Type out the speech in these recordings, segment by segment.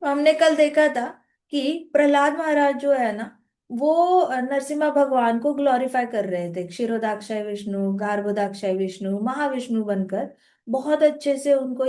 हमने कल देखा था कि प्रहलाद महाराज जो है ना, वो नरसिम्हा भगवान को ग्लोरीफाई कर रहे थे। क्षीरोदाक्षाय विष्णु, गार्भोदाक्षाय विष्णु, महाविष्णु बनकर बहुत अच्छे से उनको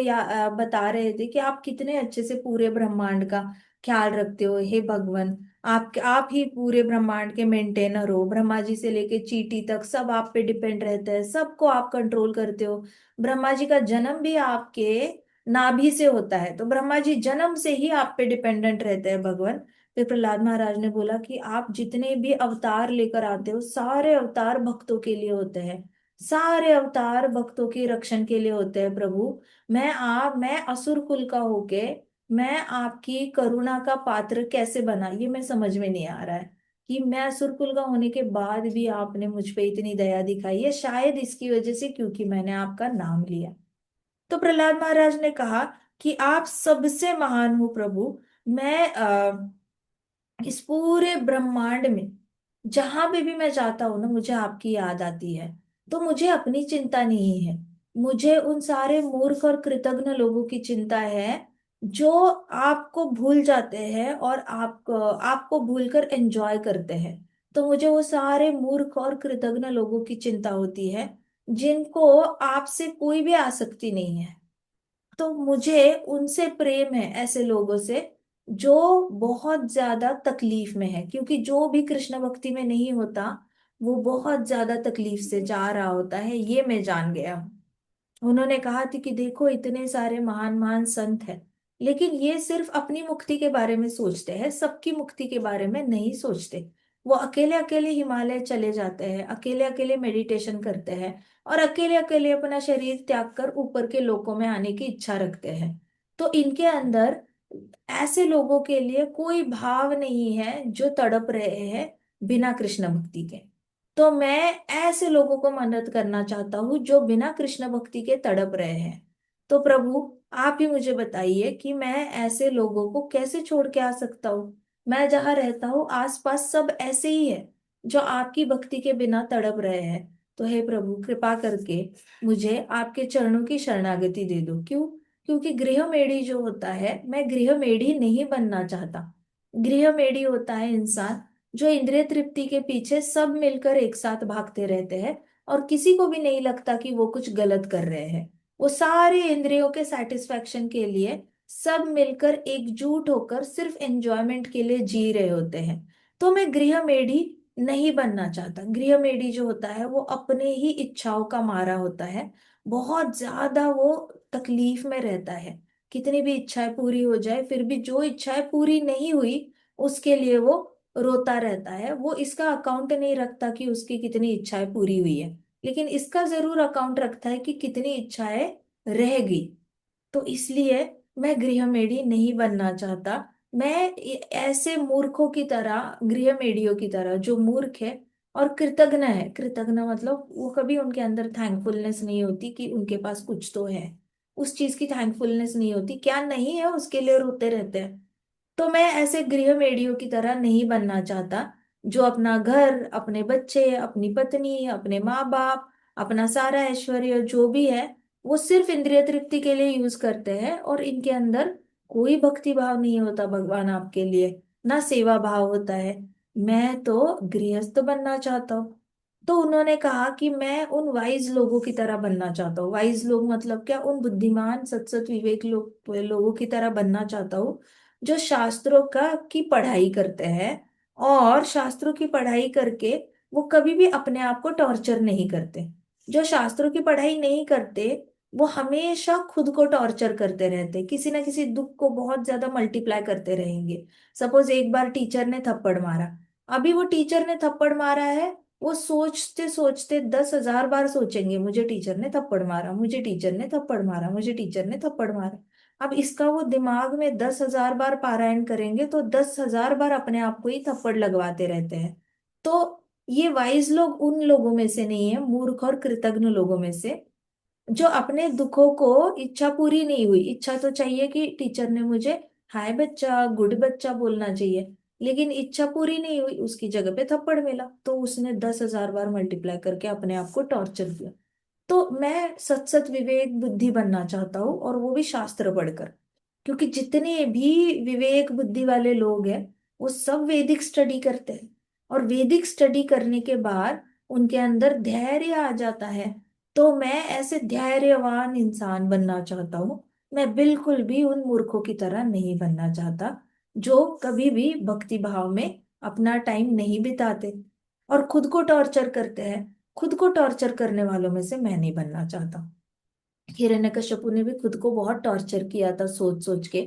बता रहे थे कि आप कितने अच्छे से पूरे ब्रह्मांड का ख्याल रखते हो हे भगवान। आप ही पूरे ब्रह्मांड के मेंटेनर हो। ब्रह्मा जी से लेके चींटी तक सब आप पे डिपेंड रहते हैं, सबको आप कंट्रोल करते हो। ब्रह्मा जी का जन्म भी आपके नाभि से होता है, तो ब्रह्मा जी जन्म से ही आप पे डिपेंडेंट रहते हैं भगवान। फिर प्रहलाद महाराज ने बोला कि आप जितने भी अवतार लेकर आते हो, सारे अवतार भक्तों के लिए होते हैं, सारे अवतार भक्तों के रक्षण के लिए होते हैं प्रभु। मैं असुर कुल का होके मैं आपकी करुणा का पात्र कैसे बना, ये मैं समझ में नहीं आ रहा है कि मैं असुर कुल का होने के बाद भी आपने मुझ पे इतनी दया दिखाई है, शायद इसकी वजह से क्योंकि मैंने आपका नाम लिया। तो प्रहलाद महाराज ने कहा कि आप सबसे महान हो प्रभु। मैं इस पूरे ब्रह्मांड में जहां पे भी मैं जाता हूँ ना, मुझे आपकी याद आती है। तो मुझे अपनी चिंता नहीं है, मुझे उन सारे मूर्ख और कृतज्ञ लोगों की चिंता है जो आपको भूल जाते हैं और आपको भूलकर एंजॉय करते हैं। तो मुझे वो सारे मूर्ख और कृतज्ञ लोगों की चिंता होती है जिनको आपसे कोई भी आसक्ति नहीं है। तो मुझे उनसे प्रेम है, ऐसे लोगों से जो बहुत ज्यादा तकलीफ में है, क्योंकि जो भी कृष्ण भक्ति में नहीं होता वो बहुत ज्यादा तकलीफ से जा रहा होता है, ये मैं जान गया हूँ। उन्होंने कहा थी कि देखो इतने सारे महान महान संत हैं, लेकिन ये सिर्फ अपनी मुक्ति के बारे में सोचते हैं, सबकी मुक्ति के बारे में नहीं सोचते। वो अकेले अकेले हिमालय चले जाते हैं, अकेले अकेले मेडिटेशन करते हैं, और अकेले अकेले अपना शरीर त्याग कर ऊपर के लोकों में आने की इच्छा रखते हैं। तो इनके अंदर ऐसे लोगों के लिए कोई भाव नहीं है जो तड़प रहे हैं बिना कृष्ण भक्ति के। तो मैं ऐसे लोगों को मदद करना चाहता हूँ जो बिना कृष्ण भक्ति के तड़प रहे हैं। तो प्रभु आप ही मुझे बताइए कि मैं ऐसे लोगों को कैसे छोड़ के आ सकता हूँ। मैं जहाँ रहता हूँ आसपास सब ऐसे ही है जो आपकी भक्ति के बिना तड़प रहे हैं। तो हे प्रभु कृपा करके मुझे आपके चरणों की शरणागति दे दो। क्यों? क्योंकि गृहमेढ़ी जो होता है, मैं गृहमेढ़ी नहीं बनना चाहता। गृहमेढ़ी होता है इंसान जो इंद्रिय तृप्ति के पीछे सब मिलकर एक साथ भागते रहते हैं और किसी को भी नहीं लगता कि वो कुछ गलत कर रहे हैं। वो सारे इंद्रियों के सेटिस्फेक्शन के लिए सब मिलकर एकजुट होकर सिर्फ एंजॉयमेंट के लिए जी रहे होते हैं। तो मैं गृहमेढ़ी नहीं बनना चाहता। गृहमेढ़ी जो होता है वो अपने ही इच्छाओं का मारा होता है, बहुत ज्यादा वो तकलीफ में रहता है। कितनी भी इच्छाएं पूरी हो जाए फिर भी जो इच्छाएं पूरी नहीं हुई उसके लिए वो रोता रहता है। वो इसका अकाउंट नहीं रखता कि उसकी कितनी इच्छाएं पूरी हुई है, लेकिन इसका जरूर अकाउंट रखता है कि कितनी इच्छाएं रह गई। तो इसलिए मैं गृहमेढ़ी नहीं बनना चाहता। मैं ऐसे मूर्खों की तरह, गृहमेढ़ियों की तरह जो मूर्ख है और कृतज्ञ है, कृतज्ञ मतलब वो कभी उनके अंदर थैंकफुलनेस नहीं होती कि उनके पास कुछ तो है, उस चीज की थैंकफुलनेस नहीं होती, क्या नहीं है उसके लिए रोते रहते हैं। तो मैं ऐसे गृहमेढ़ियों की तरह नहीं बनना चाहता जो अपना घर, अपने बच्चे, अपनी पत्नी, अपने माँ बाप, अपना सारा ऐश्वर्य जो भी है वो सिर्फ इंद्रिय तृप्ति के लिए यूज करते हैं और इनके अंदर कोई भक्ति भाव नहीं होता भगवान आपके लिए, ना सेवा भाव होता है। मैं तो गृहस्थ बनना चाहता हूँ। तो उन्होंने कहा कि मैं उन वाइज लोगों की तरह बनना चाहता हूँ। वाइज लोग मतलब क्या? उन बुद्धिमान सत सत विवेक लोगों की तरह बनना चाहता हूँ जो शास्त्रों का की पढ़ाई करते हैं, और शास्त्रों की पढ़ाई करके वो कभी भी अपने आप को टॉर्चर नहीं करते। जो शास्त्रों की पढ़ाई नहीं करते वो हमेशा खुद को टॉर्चर करते रहते, किसी ना किसी दुख को बहुत ज्यादा मल्टीप्लाई करते रहेंगे। सपोज एक बार टीचर ने थप्पड़ मारा, अभी वो टीचर ने थप्पड़ मारा है, वो सोचते सोचते 10,000 बार सोचेंगे मुझे टीचर ने थप्पड़ मारा, मुझे टीचर ने थप्पड़ मारा, मुझे टीचर ने थप्पड़ मारा। अब इसका वो दिमाग में 10,000 बार पारायण करेंगे तो 10,000 बार अपने आप को ही थप्पड़ लगवाते रहते हैं। तो ये वाइज लोग उन लोगों में से नहीं है, मूर्ख और कृतज्ञ लोगों में से, जो अपने दुखों को, इच्छा पूरी नहीं हुई, इच्छा तो चाहिए कि टीचर ने मुझे हाय बच्चा, गुड बच्चा बोलना चाहिए, लेकिन इच्छा पूरी नहीं हुई, उसकी जगह पे थप्पड़ मिला तो उसने 10,000 बार मल्टीप्लाई करके अपने आप को टॉर्चर किया। तो मैं सत सत विवेक बुद्धि बनना चाहता हूँ, और वो भी शास्त्र पढ़कर। क्योंकि जितने भी विवेक बुद्धि वाले लोग हैं वो सब वैदिक स्टडी करते हैं, और वैदिक स्टडी करने के बाद उनके अंदर धैर्य आ जाता है। तो मैं ऐसे धैर्यवान इंसान बनना चाहता हूँ। मैं बिल्कुल भी उन मूर्खों की तरह नहीं बनना चाहता जो कभी भी भक्ति भाव में अपना टाइम नहीं बिताते और खुद को टॉर्चर करते हैं। खुद को टॉर्चर करने वालों में से मैं नहीं बनना चाहता। हिरण्यकश्यपु ने भी खुद को बहुत टॉर्चर किया था सोच सोच के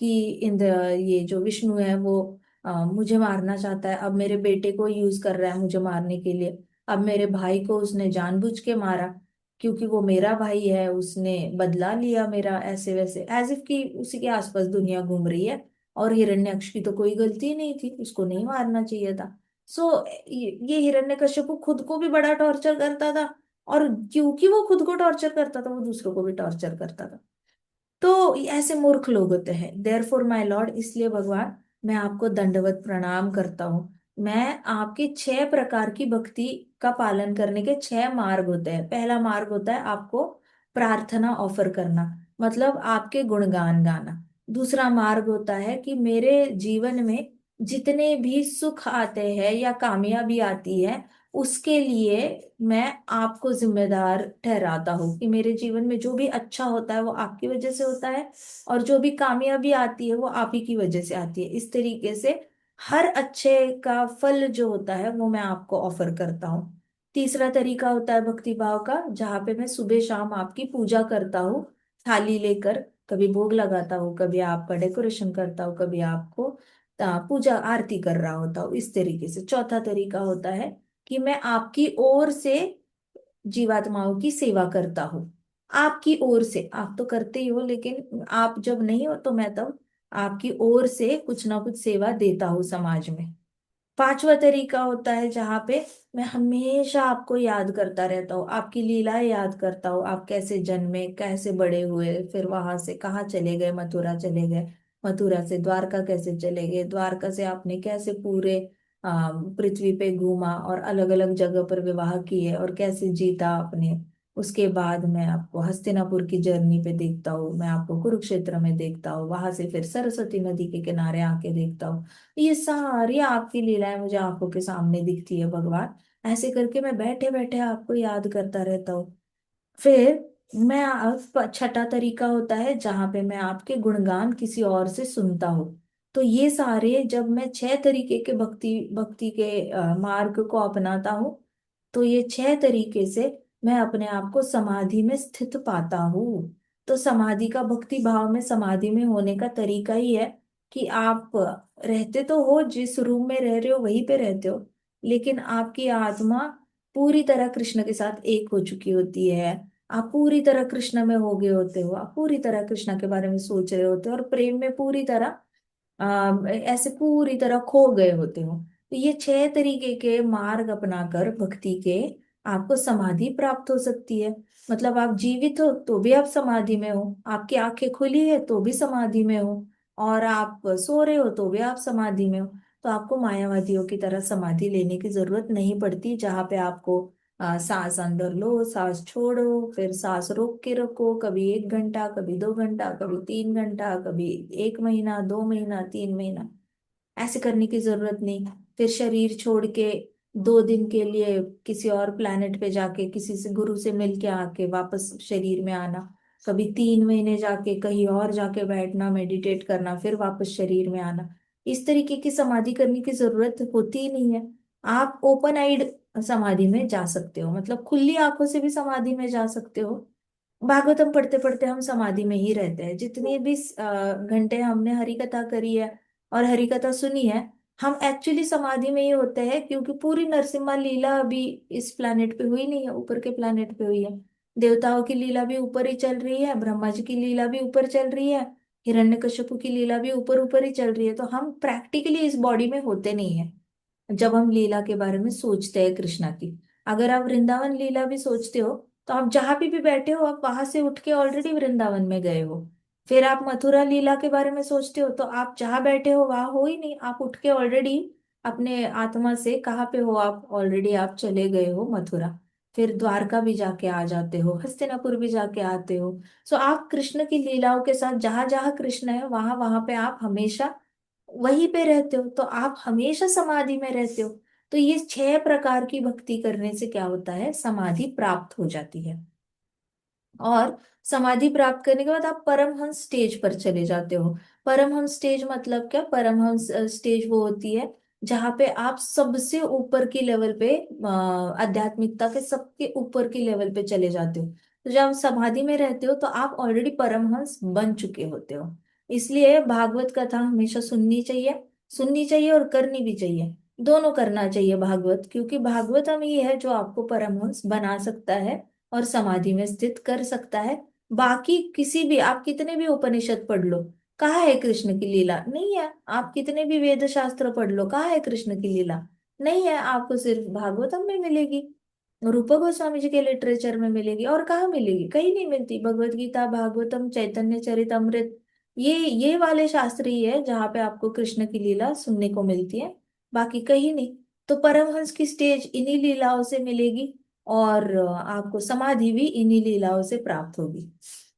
कि इंद्र, ये जो विष्णु है वो मुझे मारना चाहता है, अब मेरे बेटे को यूज कर रहा है मुझे मारने के लिए। अब मेरे भाई को उसने जानबूझ के मारा क्योंकि वो मेरा भाई है, उसने बदला लिया मेरा, ऐसे वैसे एज इफ कि उसी के आसपास दुनिया घूम रही है। और हिरण्यक्ष की तो कोई गलती नहीं थी, उसको नहीं मारना चाहिए था। सो ये हिरण्यकश्यपु खुद को भी बड़ा टॉर्चर करता था, और क्योंकि वो खुद को टॉर्चर करता था वो दूसरों को भी टॉर्चर करता था। तो ऐसे मूर्ख लोग होते हैं। देयर फॉर माई लॉर्ड, इसलिए भगवान मैं आपको दंडवत प्रणाम करता हूँ। मैं आपके 6 प्रकार की भक्ति का पालन करने के 6 मार्ग होते हैं। पहला मार्ग होता है आपको प्रार्थना ऑफर करना, मतलब आपके गुणगान गाना। दूसरा मार्ग होता है कि मेरे जीवन में जितने भी सुख आते हैं या कामयाबी आती है उसके लिए मैं आपको जिम्मेदार ठहराता हूँ कि मेरे जीवन में जो भी अच्छा होता है वो आपकी वजह से होता है, और जो भी कामयाबी आती है वो आप ही की वजह से आती है। इस तरीके से हर अच्छे का फल जो होता है वो मैं आपको ऑफर करता हूँ। तीसरा तरीका होता है भक्ति भाव का, जहाँ पे मैं सुबह शाम आपकी पूजा करता हूँ थाली लेकर। कभी भोग लगाता हूँ, कभी आपका डेकोरेशन करता हूँ, कभी आपको पूजा आरती कर रहा होता हूँ, इस तरीके से। चौथा तरीका होता है कि मैं आपकी ओर से जीवात्माओं की सेवा करता हूँ। आपकी ओर से, आप तो करते ही हो लेकिन आप जब नहीं हो तो मैं तब आपकी ओर से कुछ ना कुछ सेवा देता हूँ समाज में। पांचवा तरीका होता है जहाँ पे मैं हमेशा आपको याद करता रहता हूँ, आपकी लीलाएं याद करता हूँ। आप कैसे जन्मे, कैसे बड़े हुए, फिर वहां से कहाँ चले गए, मथुरा चले गए, मथुरा से द्वारका कैसे चले गए, द्वारका से आपने कैसे पूरे पृथ्वी पे घूमा और अलग अलग जगह पर विवाह किए और कैसे जीता आपने। उसके बाद मैं आपको हस्तिनापुर की जर्नी पे देखता हूँ, मैं आपको कुरुक्षेत्र में देखता हूँ, वहां से फिर सरस्वती नदी के किनारे आके देखता हूँ। ये सारी आपकी लीलाएं मुझे आंखों के सामने दिखती है भगवान। ऐसे करके मैं बैठे बैठे आपको याद करता रहता हूँ। फिर मैं छठा तरीका होता है जहां पे मैं आपके गुणगान किसी और से सुनता हूँ। तो ये सारे जब मैं 6 तरीके के भक्ति भक्ति के मार्ग को अपनाता हूँ, तो ये 6 तरीके से मैं अपने आप को समाधि में स्थित पाता हूँ। तो समाधि का, भक्ति भाव में समाधि में होने का तरीका ही है कि आप रहते तो हो जिस रूम में रह रहे हो वहीं पे रहते हो, लेकिन आपकी आत्मा पूरी तरह कृष्ण के साथ एक हो चुकी होती है। आप पूरी तरह कृष्ण में हो गए होते हो, आप पूरी तरह कृष्ण के बारे में सोच रहे होते हो और प्रेम में पूरी तरह ऐसे पूरी तरह खो गए होते हो। तो ये 6 तरीके के मार्ग अपनाकर भक्ति के आपको समाधि प्राप्त हो सकती है। मतलब आप जीवित हो तो भी आप समाधि में हो, आपकी आंखें खुली है तो भी समाधि में हो, और आप सो रहे हो तो भी आप समाधि में हो। तो आपको मायावादियों की तरह समाधि लेने की जरूरत नहीं पड़ती, जहाँ पे आपको सांस अंदर लो, सांस छोड़ो, फिर सांस रोक के रखो, कभी 1 घंटा, कभी 2 घंटा, कभी 3 घंटा, कभी 1 महीना, 2 महीना, 3 महीना। ऐसे करने की जरूरत नहीं। फिर शरीर छोड़ के 2 दिन के लिए किसी और प्लेनेट पे जाके किसी से, गुरु से मिल के आके वापस शरीर में आना। कभी 3 महीने जाके कहीं और जाके बैठना, मेडिटेट करना, फिर वापस शरीर में आना। इस तरीके की समाधि करने की जरूरत होती ही नहीं है। आप ओपन आइड समाधि में जा सकते हो, मतलब खुली आंखों से भी समाधि में जा सकते हो। भागवतम पढ़ते पढ़ते हम समाधि में ही रहते हैं। जितनी भी घंटे हमने हरि कथा करी है और हरि कथा सुनी है, हम एक्चुअली समाधि में ही होते हैं, क्योंकि पूरी नरसिम्हा लीला अभी इस प्लानिट पे हुई नहीं है, ऊपर के प्लानिट पे हुई है। देवताओं की लीला भी ऊपर ही चल रही है, ब्रह्मा जी की लीला भी ऊपर चल रही है, हिरण्यकश्यपु की लीला भी ऊपर ऊपर ही चल रही है। तो हम प्रैक्टिकली इस बॉडी में होते नहीं है जब हम लीला के बारे में सोचते हैं कृष्णा की। अगर आप वृंदावन लीला भी सोचते हो तो आप जहां भी बैठे हो आप वहां से उठ के ऑलरेडी वृंदावन में गए हो। फिर आप मथुरा लीला के बारे में सोचते हो तो आप जहां बैठे हो वहां हो ही नहीं, आप उठ के ऑलरेडी अपने आत्मा से कहाँ पे हो, आप ऑलरेडी आप चले गए हो मथुरा। फिर द्वारका भी जाके आ जाते हो, हस्तिनापुर भी जाके आते हो। सो आप कृष्ण की लीलाओं के साथ जहां जहां कृष्ण है वहां वहां पे आप हमेशा वहीं पे रहते हो, तो आप हमेशा समाधि में रहते हो। तो ये 6 प्रकार की भक्ति करने से क्या होता है, समाधि प्राप्त हो जाती है। और समाधि प्राप्त करने के बाद आप परमहंस स्टेज पर चले जाते हो। परमहंस स्टेज मतलब क्या, परमहंस स्टेज वो होती है जहाँ पे आप सबसे ऊपर की लेवल पे आध्यात्मिकता के सबके ऊपर की लेवल पे चले जाते हो। तो जब आप समाधि में रहते हो तो आप ऑलरेडी परमहंस बन चुके होते हो। इसलिए भागवत कथा हमेशा सुननी चाहिए, सुननी चाहिए और करनी भी चाहिए। दोनों करना चाहिए भागवत, क्योंकि भागवतम ही है जो आपको परमहंस बना सकता है और समाधि में स्थित कर सकता है। बाकी किसी भी, आप कितने भी उपनिषद पढ़ लो, कहाँ है कृष्ण की लीला, नहीं है। आप कितने भी वेद शास्त्र पढ़ लो, कहाँ है कृष्ण की लीला, नहीं है। आपको सिर्फ भागवतम में मिलेगी, रूप गोस्वामी जी के लिटरेचर में मिलेगी, और कहाँ मिलेगी, कहीं नहीं मिलती। भगवत गीता, भागवतम, चैतन्य चरितमृत, ये वाले शास्त्र ही है जहाँ पे आपको कृष्ण की लीला सुनने को मिलती है, बाकी कहीं नहीं। तो परमहंस की स्टेज इन्हीं लीलाओं से मिलेगी, और आपको समाधि भी इन्हीं लीलाओं से प्राप्त होगी।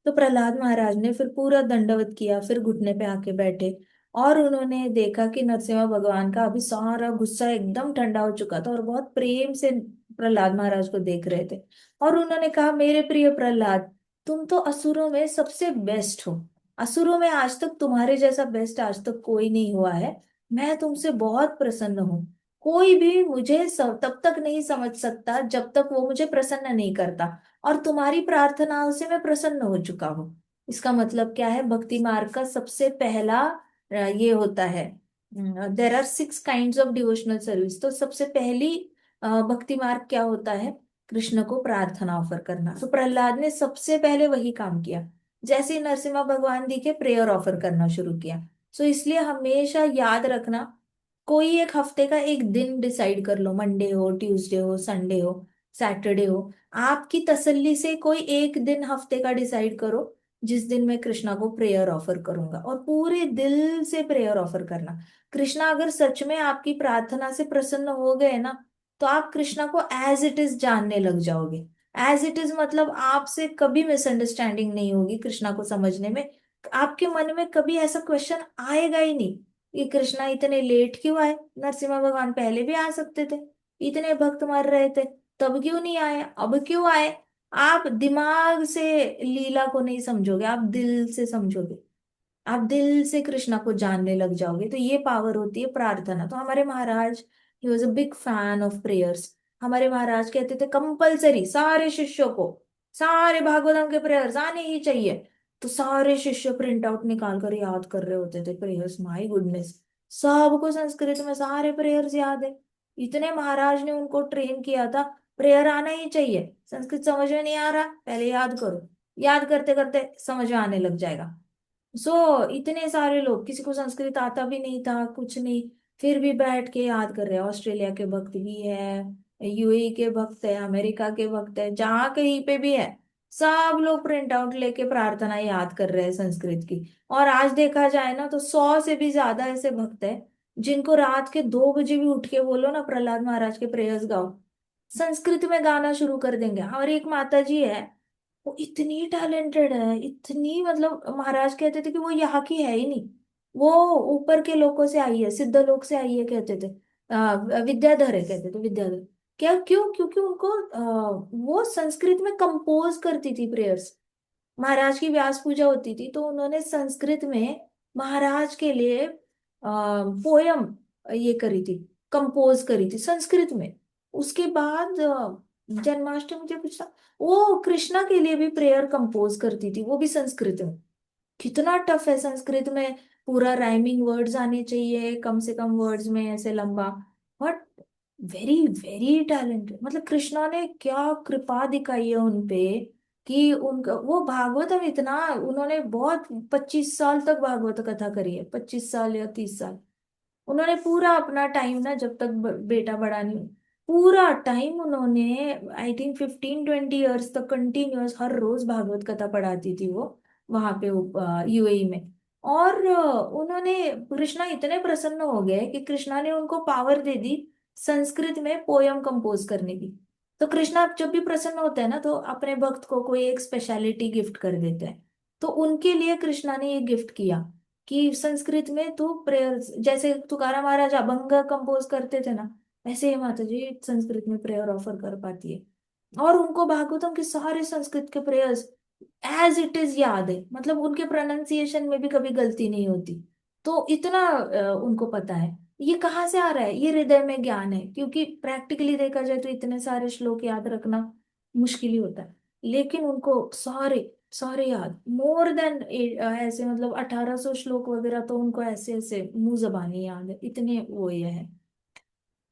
तो प्रहलाद महाराज ने फिर पूरा दंडवत किया, फिर घुटने पे आके बैठे, और उन्होंने देखा कि नरसिम्हा भगवान का अभी सारा गुस्सा एकदम ठंडा हो चुका था, और बहुत प्रेम से प्रहलाद महाराज को देख रहे थे। और उन्होंने कहा, मेरे प्रिय प्रहलाद, तुम तो असुरों में सबसे बेस्ट हो। असुरों में आज तक तुम्हारे जैसा बेस्ट आज तक कोई नहीं हुआ है। मैं तुमसे बहुत प्रसन्न हूँ। कोई भी मुझे तब तक नहीं समझ सकता जब तक वो मुझे प्रसन्न नहीं करता, और तुम्हारी प्रार्थनाओं से मैं प्रसन्न हो चुका हूँ। इसका मतलब क्या है, भक्ति मार्ग का सबसे पहला ये होता है, there are 6 kinds of devotional service. तो सबसे पहली भक्ति मार्ग क्या होता है, कृष्ण को प्रार्थना ऑफर करना। तो प्रहलाद ने सबसे पहले वही काम किया। जैसे ही नरसिम्हा भगवान दिखे, प्रेयर ऑफर करना शुरू किया। सो इसलिए हमेशा याद रखना, कोई एक हफ्ते का एक दिन डिसाइड कर लो, मंडे हो, ट्यूसडे हो, संडे हो, सैटरडे हो। आपकी तसल्ली से कोई एक दिन हफ्ते का डिसाइड करो जिस दिन मैं कृष्णा को प्रेयर ऑफर करूंगा, और पूरे दिल से प्रेयर ऑफर करना। कृष्णा अगर सच में आपकी प्रार्थना से प्रसन्न हो गए ना, तो आप कृष्णा को एज इट इज जानने लग जाओगे। एज इट इज मतलब आपसे कभी मिसअंडरस्टैंडिंग नहीं होगी कृष्णा को समझने में। आपके मन में कभी ऐसा क्वेश्चन आएगा ही नहीं कि कृष्णा इतने लेट क्यों आए, नरसिम्हा भगवान पहले भी आ सकते थे, इतने भक्त मर रहे थे तब क्यों नहीं आए, अब क्यों आए। आप दिमाग से लीला को नहीं समझोगे, आप दिल से समझोगे। आप दिल से कृष्णा को जानने लग जाओगे। तो ये पावर होती है प्रार्थना। तो हमारे महाराज, he was a big fan of prayers. हमारे महाराज कहते थे कंपलसरी सारे शिष्यों को, सारे भागवतम के प्रेयर्स आने ही चाहिए। तो सारे शिष्य प्रिंट आउट निकाल कर याद कर रहे होते थे प्रेयर्स, माय गुडनेस। सबको संस्कृत में सारे प्रेयर्स याद है। इतने महाराज ने उनको ट्रेन किया था, प्रेयर आना ही चाहिए, संस्कृत समझ में नहीं आ रहा, पहले याद करो, याद करते करते समझ में आने लग जाएगा। इतने सारे लोग, किसी को संस्कृत आता भी नहीं था, कुछ नहीं, फिर भी बैठ के याद कर रहे हैं। ऑस्ट्रेलिया के भक्त भी है, यूएई के भक्त है, अमेरिका के भक्त है, जहाँ कहीं पे भी है, सब लोग प्रिंट आउट लेके प्रार्थना याद कर रहे हैं संस्कृत की। और आज देखा जाए ना तो 100 से भी ज्यादा ऐसे भक्त हैं जिनको रात के 2 बजे भी उठ के बोलो ना प्रहलाद महाराज के प्रेयर्स गाओ, संस्कृत में गाना शुरू कर देंगे। और एक माता जी है, वो इतनी टैलेंटेड है, इतनी, मतलब महाराज कहते थे कि वो यहाँ की है ही नहीं, वो ऊपर के लोगों से आई है, सिद्ध लोक से आई है कहते थे। विद्याधर है कहते थे, विद्याधर। क्या, क्यों, क्योंकि उनको वो संस्कृत में कंपोज करती थी प्रेयर्स। महाराज की व्यास पूजा होती थी तो उन्होंने संस्कृत में महाराज के लिए पोयम ये करी थी, कंपोज करी थी संस्कृत में। उसके बाद जन्माष्टमी जब कुछ था, वो कृष्णा के लिए भी प्रेयर कंपोज करती थी, वो भी संस्कृत में। कितना टफ है संस्कृत में, पूरा राइमिंग वर्ड्स आने चाहिए, कम से कम वर्ड्स में ऐसे लंबा। बट वेरी वेरी टैलेंटेड, मतलब कृष्णा ने क्या कृपा दिखाई है उनपे, कि उनका वो भागवतम इतना, उन्होंने बहुत 25 साल तक भागवत कथा करी है, 25 साल या 30 साल। उन्होंने पूरा अपना टाइम ना, जब तक बेटा बड़ा नहीं हुआ, पूरा टाइम उन्होंने, आई थिंक 15-20 ईयर्स तक कंटिन्यूअस हर रोज भागवत कथा पढ़ाती थी वो, वहां पे यूएई में। और उन्होंने, कृष्णा इतने प्रसन्न हो गए कि कृष्णा ने उनको पावर दे दी संस्कृत में पोयम कंपोज करने की। तो कृष्णा जब भी प्रसन्न होते हैं ना तो अपने भक्त को कोई एक स्पेशलिटी गिफ्ट कर देते हैं। तो उनके लिए कृष्णा ने ये गिफ्ट किया कि संस्कृत में तो प्रेयर, जैसे तुकाराम महाराज अभंग कंपोज करते थे ना, वैसे ही माता जी संस्कृत में प्रेयर ऑफर कर पाती है। और उनको भागवतम के सारे संस्कृत के प्रेयर्स एज इट इज याद है, मतलब उनके प्रोनाउंसिएशन में भी कभी गलती नहीं होती। तो इतना उनको पता है। ये कहाँ से आ रहा है? ये हृदय में ज्ञान है, क्योंकि प्रैक्टिकली देखा जाए तो इतने सारे श्लोक याद रखना मुश्किल ही होता है, लेकिन उनको सारे सारे याद, मोर देन ऐसे मतलब 1800 श्लोक वगैरह तो उनको ऐसे ऐसे मुंह जबानी याद है, इतने वो ये है।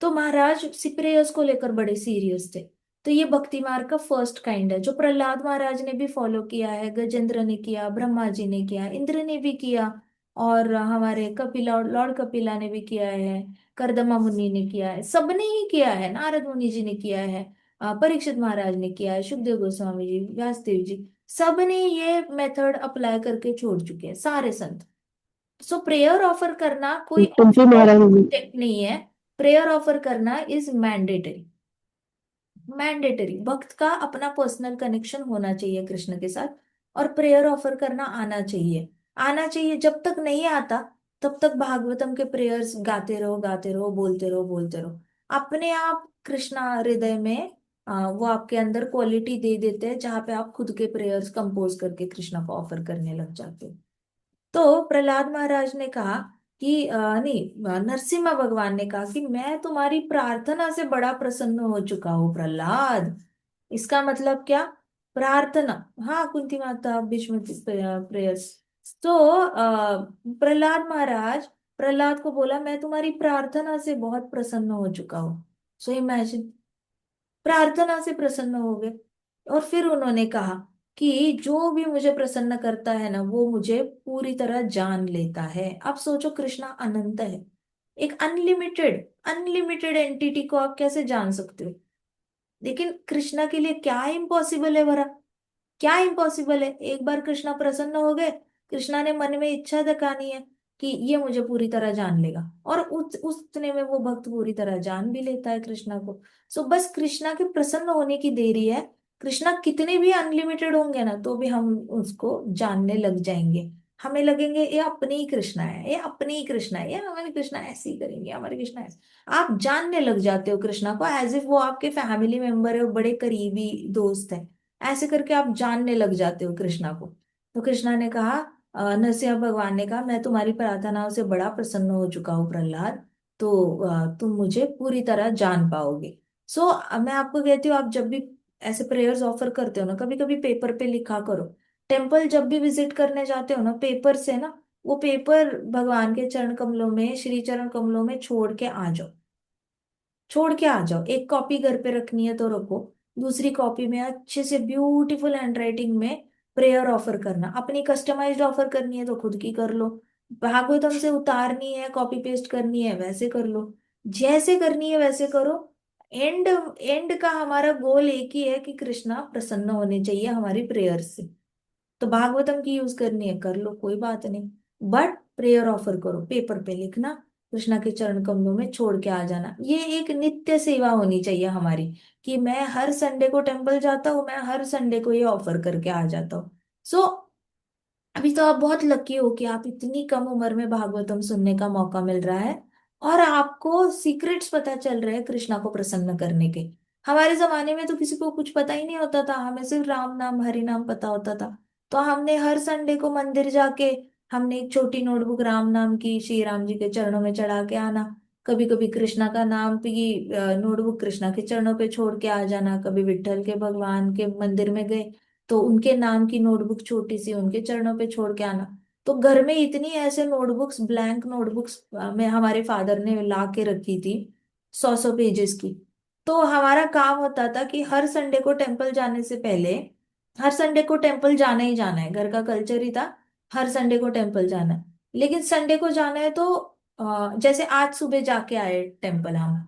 तो महाराज सिप्रेयस को लेकर बड़े सीरियस थे। तो ये भक्ति मार्ग का फर्स्ट काइंड है जो प्रहलाद महाराज ने भी फॉलो किया है, गजेंद्र ने किया, ब्रह्मा जी ने किया, इंद्र ने भी किया, और हमारे कपिला, लॉर्ड कपिला ने भी किया है, कर्दमा मुनि ने किया है, सबने ही किया है, नारद मुनि जी ने किया है, परीक्षित महाराज ने किया है, सुखदेव गोस्वामी जी, व्यासदेव जी, सबने ये मेथड अप्लाई करके छोड़ चुके हैं सारे संत। सो प्रेयर ऑफर करना कोई कुंती ऑप्शनल महाराज जी। स्टेप नहीं है। प्रेयर ऑफर करना इज मैंडेटरी। मैंडेटरी, भक्त का अपना पर्सनल कनेक्शन होना चाहिए कृष्ण के साथ, और प्रेयर ऑफर करना आना चाहिए। आना चाहिए, जब तक नहीं आता तब तक भागवतम के प्रेयर्स गाते रहो, गाते रहो, बोलते रहो, बोलते रहो। अपने आप कृष्णा हृदय में वो आपके अंदर क्वालिटी दे देते हैं जहां पे आप खुद के प्रेयर्स कंपोज करके कृष्णा को ऑफर करने लग जाते हो। तो प्रहलाद महाराज ने कहा कि नहीं, नरसिम्हा भगवान ने कहा कि मैं तुम्हारी प्रार्थना से बड़ा प्रसन्न हो चुका हूँ प्रहलाद। इसका मतलब क्या? प्रार्थना। हाँ कुंती माता भीष्म प्रेयर्स। तो प्रहलाद महाराज, प्रहलाद को बोला मैं तुम्हारी प्रार्थना से बहुत प्रसन्न हो चुका हूँ। सो इमेजिन, प्रार्थना से प्रसन्न हो गए। और फिर उन्होंने कहा कि जो भी मुझे प्रसन्न करता है ना वो मुझे पूरी तरह जान लेता है। अब सोचो, कृष्णा अनंत है, एक अनलिमिटेड अनलिमिटेड एंटिटी को आप कैसे जान सकते हो? लेकिन कृष्णा के लिए क्या इम्पॉसिबल है भरा? क्या इम्पॉसिबल है? एक बार कृष्णा प्रसन्न हो गए, कृष्णा ने मन में इच्छा दिखानी है कि ये मुझे पूरी तरह जान लेगा, और उतने में वो भक्त पूरी तरह जान भी लेता है कृष्णा को। सो बस कृष्णा के प्रसन्न होने की देरी है। कृष्णा कितने भी अनलिमिटेड होंगे ना तो भी हम उसको जानने लग जाएंगे। हमें लगेंगे ये अपने ही कृष्णा है, ये अपने ही कृष्णा है, ये हमारे कृष्णा ऐसे ही करेंगे, हमारे कृष्णा ऐसे। आप जानने लग जाते हो कृष्णा को एज इफ वो आपके फैमिली मेंबर है, वो बड़े करीबी दोस्त है। ऐसे करके आप जानने लग जाते हो कृष्णा को। तो कृष्णा ने कहा, नरसिंह भगवान ने कहा मैं तुम्हारी प्रार्थनाओं से बड़ा प्रसन्न हो चुका हूँ प्रहलाद। तो तुम मुझे पूरी तरह जान पाओगे। सो मैं आपको कहती हूँ, आप जब भी ऐसे प्रेयर्स ऑफर करते हो ना, कभी कभी पेपर पे लिखा करो। टेम्पल जब भी विजिट करने जाते हो ना, पेपर से ना, वो पेपर भगवान के चरण कमलों में, श्री चरण कमलों में छोड़ के आ जाओ। छोड़ के आ जाओ, एक कॉपी घर पे रखनी है तो रखो, दूसरी कॉपी में अच्छे से ब्यूटीफुल हैंडराइटिंग में प्रेयर ऑफर करना। अपनी कस्टमाइज्ड ऑफर करनी है तो खुद की कर लो, भागवतम से उतारनी है, कॉपी पेस्ट करनी है, वैसे कर लो, जैसे करनी है वैसे करो। एंड एंड का हमारा गोल एक ही है कि कृष्णा प्रसन्न होने चाहिए हमारी प्रेयर से। तो भागवतम की यूज करनी है कर लो, कोई बात नहीं, बट प्रेयर ऑफर करो, पेपर पे लिखना, कृष्णा के चरण कमलों में छोड़ के आ जाना। ये एक नित्य सेवा होनी चाहिए हमारी, कि मैं हर संडे को टेम्पल जाता हूँ, मैं हर संडे को ये ऑफर करके आ जाता हूँ। सो अभी तो आप बहुत लकी हो कि आप इतनी कम उम्र में भागवतम सुनने का मौका मिल रहा है, और आपको सीक्रेट्स पता चल रहे हैं कृष्णा को प्रसन्न करने के। हमारे जमाने में तो किसी को कुछ पता ही नहीं होता था, हमें सिर्फ राम नाम हरि नाम पता होता था। तो हमने हर संडे को मंदिर जाके, हमने एक छोटी नोटबुक राम नाम की श्री राम जी के चरणों में चढ़ा के आना। कभी कभी कृष्णा का नाम की नोटबुक कृष्णा के चरणों पे छोड़ के आ जाना। कभी विट्ठल के भगवान के मंदिर में गए तो उनके नाम की नोटबुक छोटी सी उनके चरणों पे छोड़ के आना। तो घर में इतनी ऐसे नोटबुक्स, ब्लैंक नोटबुक्स में हमारे फादर ने ला के रखी थी, 100 100 पेजेस की। तो हमारा काम होता था कि हर संडे को टेम्पल जाने से पहले, हर संडे को टेम्पल जाना ही जाना है, घर का कल्चर ही था, हर संडे को टेम्पल जाना है। लेकिन संडे को जाना है तो जैसे आज सुबह जाके आए टेम्पल हम,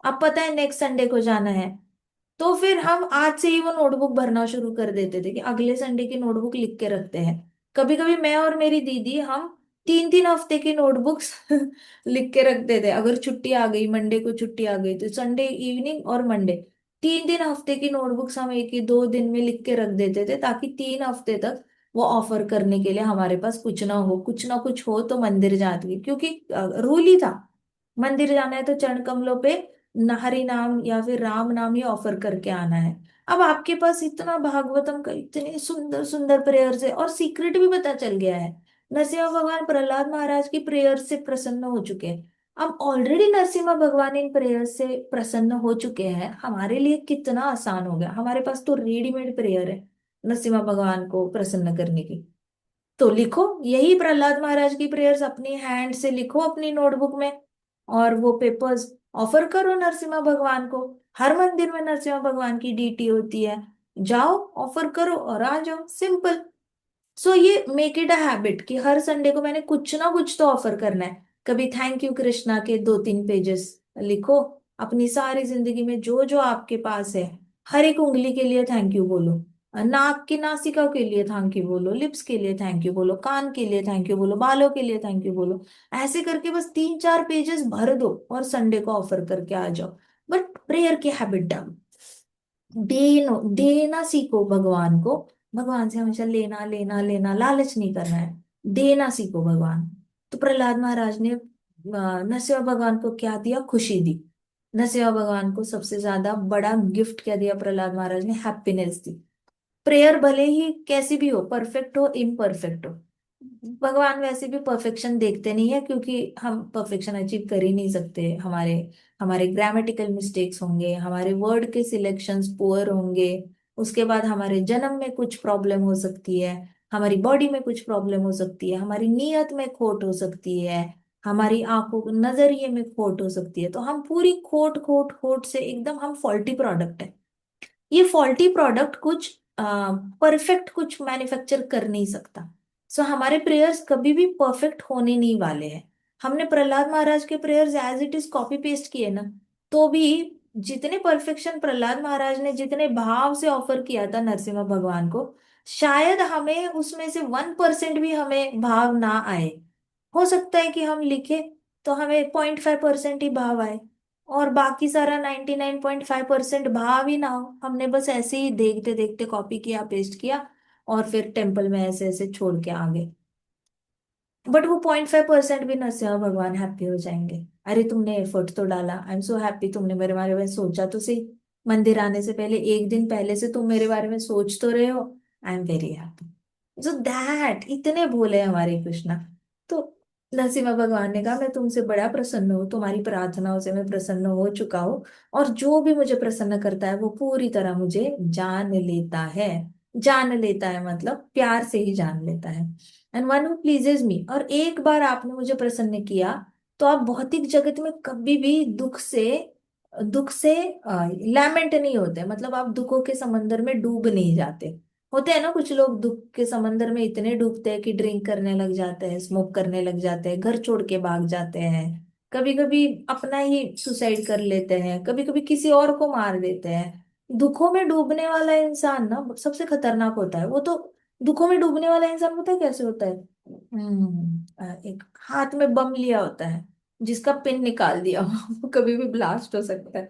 अब पता है नेक्स्ट संडे को जाना है, तो फिर हम आज से ही वो नोटबुक भरना शुरू कर देते थे कि अगले संडे की नोटबुक लिख के रखते हैं। कभी कभी मैं और मेरी दीदी, हम 3 3 हफ्ते की नोटबुक्स लिख के रखते थे। अगर छुट्टी आ गई, मंडे को छुट्टी आ गई तो संडे इवनिंग और मंडे, 3 3 हफ्ते की नोटबुक्स हम एक ही 2 दिन में लिख के रख देते थे, ताकि 3 हफ्ते तक वो ऑफर करने के लिए हमारे पास कुछ ना कुछ हो तो मंदिर जाती, क्योंकि रूल ही था, मंदिर जाना है तो चरण कमलों पे हरि नाम या फिर राम नाम ही ऑफर करके आना है। अब आपके पास इतना भागवतम का इतने सुंदर सुंदर प्रेयर्स है, और सीक्रेट भी पता चल गया है। नरसिम्हा भगवान प्रहलाद महाराज की प्रेयर से प्रसन्न हो चुके हैं। अब ऑलरेडी नरसिम्हा भगवान इन प्रेयर से प्रसन्न हो चुके हैं, हमारे लिए कितना आसान हो गया, हमारे पास तो रेडीमेड प्रेयर है नरसिम्हा भगवान को प्रसन्न करने की। तो लिखो यही प्रहलाद महाराज की प्रेयर्स अपनी हैंड से लिखो अपनी नोटबुक में, और वो पेपर्स ऑफर करो नरसिम्हा भगवान को। हर मंदिर में नरसिम्हा भगवान की डीटी होती है, जाओ ऑफर करो और आ जाओ, सिंपल। सो ये मेक इट अ हैबिट कि हर संडे को मैंने कुछ ना कुछ तो ऑफर करना है। कभी थैंक यू कृष्णा के 2 3 पेजेस लिखो, अपनी सारी जिंदगी में जो जो आपके पास है, हर एक उंगली के लिए थैंक यू बोलो, नाक की नासिका के लिए थैंक यू बोलो, लिप्स के लिए थैंक यू बोलो, कान के लिए थैंक यू बोलो, बालों के लिए थैंक यू बोलो। ऐसे करके बस 3 4 पेजेस भर दो और संडे को ऑफर करके आ जाओ। बट प्रेयर की हैबिट डालो, देना सीखो भगवान को। भगवान से हमेशा लेना लेना लेना, लालच नहीं करना है, देना सीखो भगवान। तो प्रहलाद महाराज ने नरसिम्हा भगवान को क्या दिया? खुशी दी। नरसिम्हा भगवान को सबसे ज्यादा बड़ा गिफ्ट क्या दिया प्रहलाद महाराज ने? हैप्पीनेस दी। प्रेयर भले ही कैसी भी हो, परफेक्ट हो इम्परफेक्ट हो, भगवान वैसे भी परफेक्शन देखते नहीं है, क्योंकि हम परफेक्शन अचीव कर ही नहीं सकते। हमारे हमारे ग्रामेटिकल मिस्टेक्स होंगे, हमारे वर्ड के सिलेक्शंस पुअर होंगे, उसके बाद हमारे जन्म में कुछ प्रॉब्लम हो सकती है, हमारी बॉडी में कुछ प्रॉब्लम हो सकती है, हमारी नीयत में खोट हो सकती है, हमारी आंखों नजरिए में खोट हो सकती है। तो हम पूरी खोट खोट खोट से एकदम हम फॉल्टी प्रोडक्ट है। ये फॉल्टी प्रोडक्ट कुछ परफेक्ट कुछ मैन्युफैक्चर कर नहीं सकता। सो हमारे प्रेयर्स कभी भी परफेक्ट होने नहीं वाले हैं। हमने प्रहलाद महाराज के prayers as it is copy paste किए ना, तो भी जितने परफेक्शन प्रहलाद महाराज ने जितने भाव से ऑफर किया था नरसिम्हा भगवान को, शायद हमें उसमें से 1% भी हमें भाव ना आए। हो सकता है कि हम लिखे तो हमें 0.5% ही भाव आए, और बाकी सारा 99.5% भाव ही ना हो, हमने बस ऐसे ही देखते देखते कॉपी किया पेस्ट किया और फिर टेम्पल में ऐसे ऐसे छोड़ के आ गए। बट वो 0.5% भी नरसिम्हा भगवान हैप्पी हो जाएंगे। अरे तुमने एफर्ट तो डाला, आई एम सो हैप्पी, तुमने मेरे बारे में सोचा तो सही, मंदिर आने से पहले एक दिन पहले से तुम मेरे बारे में सोच तो रहे हो, I am very happy. So that इतने भोले हैं हमारे कृष्णा। तो नरसिम्हा भगवान ने कहा मैं तुमसे बड़ा प्रसन्न हूँ, तुम्हारी प्रार्थनाओं से मैं प्रसन्न हो चुका हूँ, और जो भी मुझे प्रसन्न करता है वो पूरी तरह मुझे जान लेता है। जान लेता है मतलब प्यार से ही जान लेता है। एंड वन हु प्लीजेज मी, और एक बार आपने मुझे प्रसन्न किया तो आप भौतिक जगत में कभी भी दुख से लैमेंट नहीं होते, मतलब आप दुखों के समंदर में डूब नहीं जाते। होते हैं ना कुछ लोग दुख के समंदर में इतने डूबते हैं कि ड्रिंक करने लग जाते हैं, स्मोक करने लग जाते हैं, घर छोड़ के भाग जाते हैं, कभी कभी अपना ही सुसाइड कर लेते हैं, कभी कभी किसी और को मार देते हैं। दुखों में डूबने वाला इंसान ना सबसे खतरनाक होता है। वो तो दुखों में डूबने वाला इंसान पता है कैसे होता है? एक हाथ में बम लिया होता है, जिसका पिन निकाल दिया हो, वो कभी भी ब्लास्ट हो सकता है।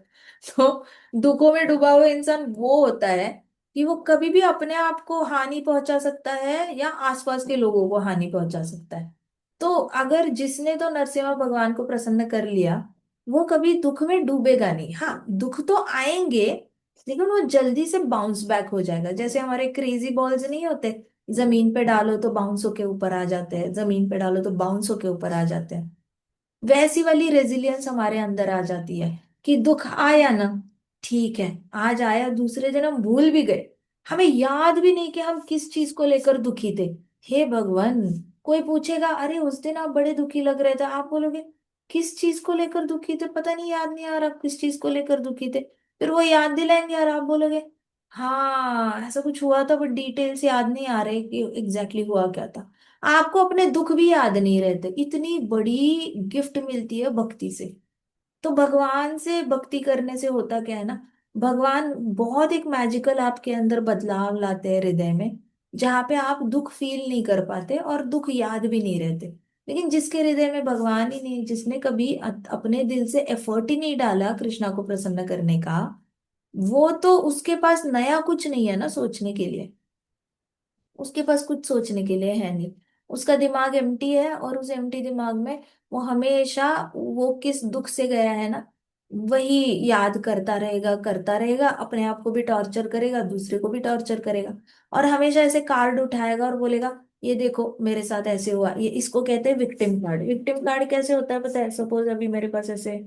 तो दुखों में डूबा हुआ इंसान वो होता है कि वो कभी भी अपने आप को हानि पहुंचा सकता है या आसपास के लोगों को हानि पहुंचा सकता है। तो अगर जिसने तो नरसिम्हा भगवान को प्रसन्न कर लिया, वो कभी दुख में डूबेगा नहीं। हाँ दुख तो आएंगे, लेकिन वो जल्दी से बाउंस बैक हो जाएगा। जैसे हमारे क्रेजी बॉल्स नहीं होते, जमीन पे डालो तो बाउंस होके ऊपर आ जाते हैं, जमीन पे डालो तो बाउंस होके ऊपर आ जाते हैं। वैसी वाली रेजिलियंस हमारे अंदर आ जाती है कि दुख आया ना, ठीक है, आज आया, दूसरे दिन हम भूल भी गए, हमें याद भी नहीं कि हम किस चीज को लेकर दुखी थे। हे भगवान, कोई पूछेगा अरे उस दिन आप बड़े दुखी लग रहे थे, आप बोलोगे किस चीज को लेकर दुखी थे, पता नहीं, याद नहीं आ रहा किस चीज को लेकर दुखी थे। फिर वो याद दिलाएंगे और आप बोलोगे हाँ ऐसा कुछ हुआ था, बट डिटेल्स याद नहीं आ रहे कि एग्जैक्टली हुआ क्या था। आपको अपने दुख भी याद नहीं रहते। इतनी बड़ी गिफ्ट मिलती है भक्ति से। तो भगवान से भक्ति करने से होता क्या है ना, भगवान बहुत एक मैजिकल आपके अंदर बदलाव लाते हैं हृदय में, जहाँ पे आप दुख फील नहीं कर पाते और दुख याद भी नहीं रहते। लेकिन जिसके हृदय में भगवान ही नहीं, जिसने कभी अपने दिल से एफर्ट ही नहीं डाला कृष्णा को प्रसन्न करने का, वो तो उसके पास नया कुछ नहीं है ना सोचने के लिए, उसके पास कुछ सोचने के लिए है नहीं। उसका दिमाग एम्प्टी है, और उस एम्प्टी दिमाग में वो हमेशा वो किस दुख से गया है ना, वही याद करता रहेगा, अपने आप को भी टॉर्चर करेगा, दूसरे को भी टॉर्चर करेगा। और हमेशा ऐसे कार्ड उठाएगा और बोलेगा, ये देखो मेरे साथ ऐसे हुआ। ये इसको कहते हैं विक्टिम कार्ड। विक्टिम कार्ड कैसे होता है पता है? सपोज अभी मेरे पास ऐसे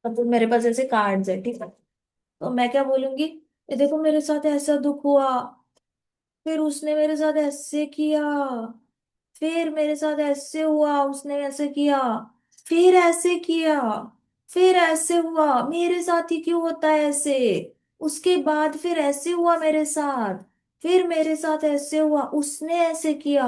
मतलब मेरे पास ऐसे कार्ड्स है, ठीक है? तो मैं क्या बोलूंगी, ये देखो मेरे साथ ऐसा दुख हुआ, फिर उसने मेरे साथ ऐसे किया, फिर मेरे साथ ऐसे हुआ, उसने ऐसे किया, फिर ऐसे किया, फिर ऐसे हुआ, मेरे साथ ही क्यों होता है ऐसे? उसके बाद फिर ऐसे हुआ मेरे साथ, फिर मेरे साथ ऐसे हुआ, उसने ऐसे किया।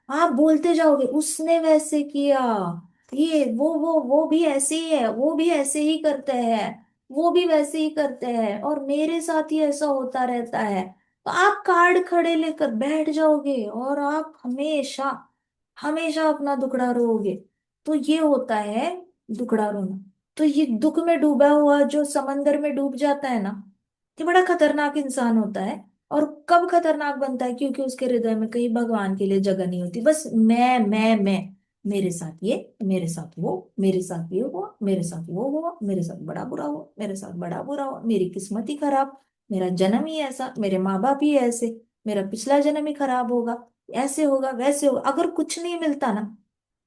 आप बोलते जाओगे, उसने वैसे किया, ये वो भी ऐसे ही है, वो भी ऐसे ही करते हैं, वो भी वैसे ही करते हैं, और मेरे साथ ही ऐसा होता रहता है। तो आप कार्ड खड़े लेकर बैठ जाओगे और आप हमेशा हमेशा अपना दुखड़ा रोओगे। तो ये होता है दुखड़ा रोना। तो ये दुख में डूबा हुआ जो समंदर में डूब जाता है ना, ये बड़ा खतरनाक इंसान होता है। और कब खतरनाक बनता है? क्योंकि उसके हृदय में कहीं भगवान के लिए जगह नहीं होती, बस मैं, मेरे साथ ये, मेरे साथ वो, मेरे साथ ये हुआ, मेरे साथ वो हुआ, मेरे साथ बड़ा बुरा हुआ, मेरे साथ बड़ा बुरा हुआ, मेरी किस्मत ही खराब, मेरा जन्म ही ऐसा, मेरे माँ बाप ही ऐसे, मेरा पिछला जन्म ही खराब होगा, ऐसे होगा वैसे होगा। अगर कुछ नहीं मिलता ना,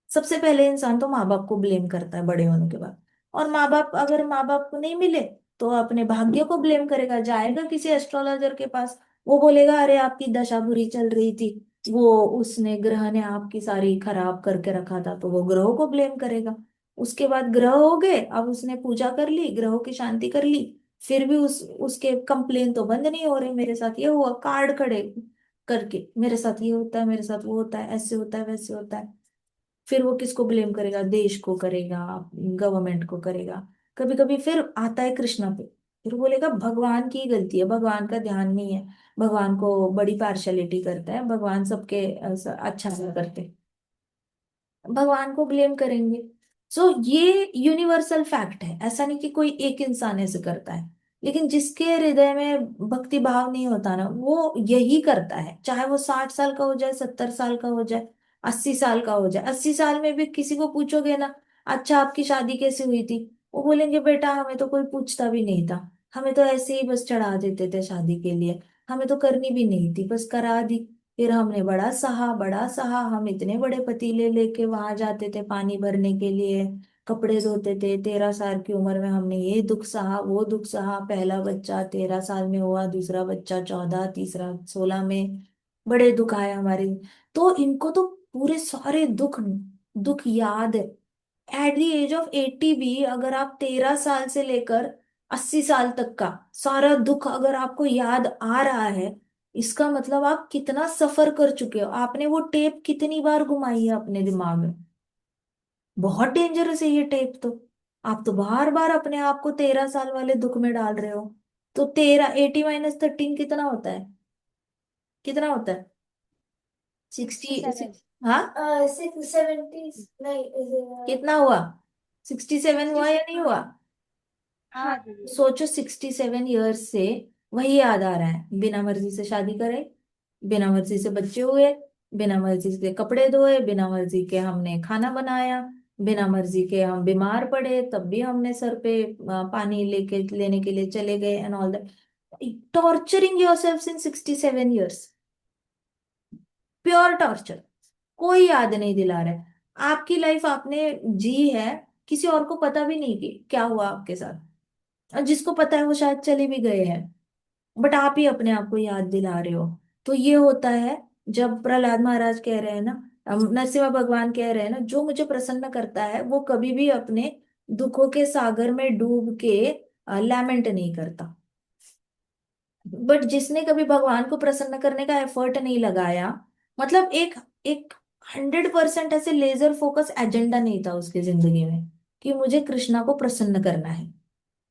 सबसे पहले इंसान तो माँ बाप को ब्लेम करता है बड़े होने के बाद। और माँ बाप, अगर माँ बाप को नहीं मिले तो अपने भाग्य को ब्लेम करेगा, जाएगा किसी एस्ट्रोलॉजर के पास, वो बोलेगा अरे आपकी दशा बुरी चल रही थी, वो उसने ग्रह ने आपकी सारी खराब करके रखा था, तो वो ग्रहों को ब्लेम करेगा। उसके बाद ग्रह हो गए, अब उसने पूजा कर ली, ग्रहों की शांति कर ली, फिर भी उसके कंप्लेन तो बंद नहीं हो रहे, मेरे साथ ये हुआ, कार्ड खड़े करके, मेरे साथ ये होता है, मेरे साथ वो होता है, ऐसे होता है वैसे होता है। फिर वो किसको ब्लेम करेगा? देश को करेगा, गवर्नमेंट को करेगा। कभी कभी फिर आता है कृष्णा पे, फिर बोलेगा भगवान की ही गलती है, भगवान का ध्यान नहीं है, भगवान को बड़ी पार्शलिटी करता है, भगवान सबके अच्छा नहीं करते, भगवान को ब्लेम करेंगे। सो ये यूनिवर्सल फैक्ट है, ऐसा नहीं कि कोई एक इंसान ऐसे करता है। लेकिन जिसके हृदय में भक्ति भाव नहीं होता ना, वो यही करता है, चाहे वो 60 साल का हो जाए, 70 साल का हो जाए, 80 साल का हो जाए। 80 साल में भी किसी को पूछोगे ना, अच्छा आपकी शादी कैसे हुई थी, वो बोलेंगे बेटा हमें तो कोई पूछता भी नहीं था, हमें तो ऐसे ही बस चढ़ा देते थे शादी के लिए, हमें तो करनी भी नहीं थी, बस करा दी। फिर हमने बड़ा सहा, हम इतने बड़े पतीले लेके वहां जाते थे पानी भरने के लिए, कपड़े धोते थे, 13 साल की उम्र में हमने ये दुख सहा वो दुख सहा, पहला बच्चा 13 साल में हुआ, दूसरा बच्चा 14, तीसरा 16 में, बड़े दुख आए हमारे। तो इनको तो पूरे सारे दुख दुख याद है। एट द एज ऑफ 80 भी अगर आप 13 साल से लेकर 80 साल तक का सारा दुख अगर आपको याद आ रहा है, इसका मतलब आप कितना सफर कर चुके हो, आपने वो टेप कितनी बार घुमाई है अपने दिमाग में। बहुत डेंजरस है ये टेप तो। आप तो बार बार अपने आप को 13 साल वाले दुख में डाल रहे हो। तो 80 - 13 कितना होता है? कितना होता है? 60। हाँ, 670 नहीं, कितना हुआ? 67 हुआ या नहीं हुआ? हाँ, सोचो 67 ईयर्स से वही याद आ रहा है, बिना मर्जी से शादी करे, बिना मर्जी से बच्चे हुए, बिना मर्जी से कपड़े धोए, बिना मर्जी के हमने खाना बनाया, बिना मर्जी के हम बीमार पड़े तब भी हमने सर पे पानी लेके लेने के लिए चले गए, and all that. Torturing yourself in 67 years, pure torture. कोई याद नहीं दिला रहा है। आपकी लाइफ आपने जी है, किसी और को पता भी नहीं कि क्या हुआ आपके साथ, और जिसको पता है वो शायद चले भी गए हैं, बट आप ही अपने आप को याद दिला रहे हो। तो ये होता है जब प्रहलाद महाराज कह रहे हैं ना, नरसिम्हा भगवान कह रहे हैं ना, जो मुझे प्रसन्न करता है वो कभी भी अपने दुखों के सागर में डूब के लैमेंट नहीं करता। बट जिसने कभी भगवान को प्रसन्न करने का एफर्ट नहीं लगाया, मतलब एक एक 100% ऐसे लेजर फोकस एजेंडा नहीं था उसकी जिंदगी में कि मुझे कृष्णा को प्रसन्न करना है।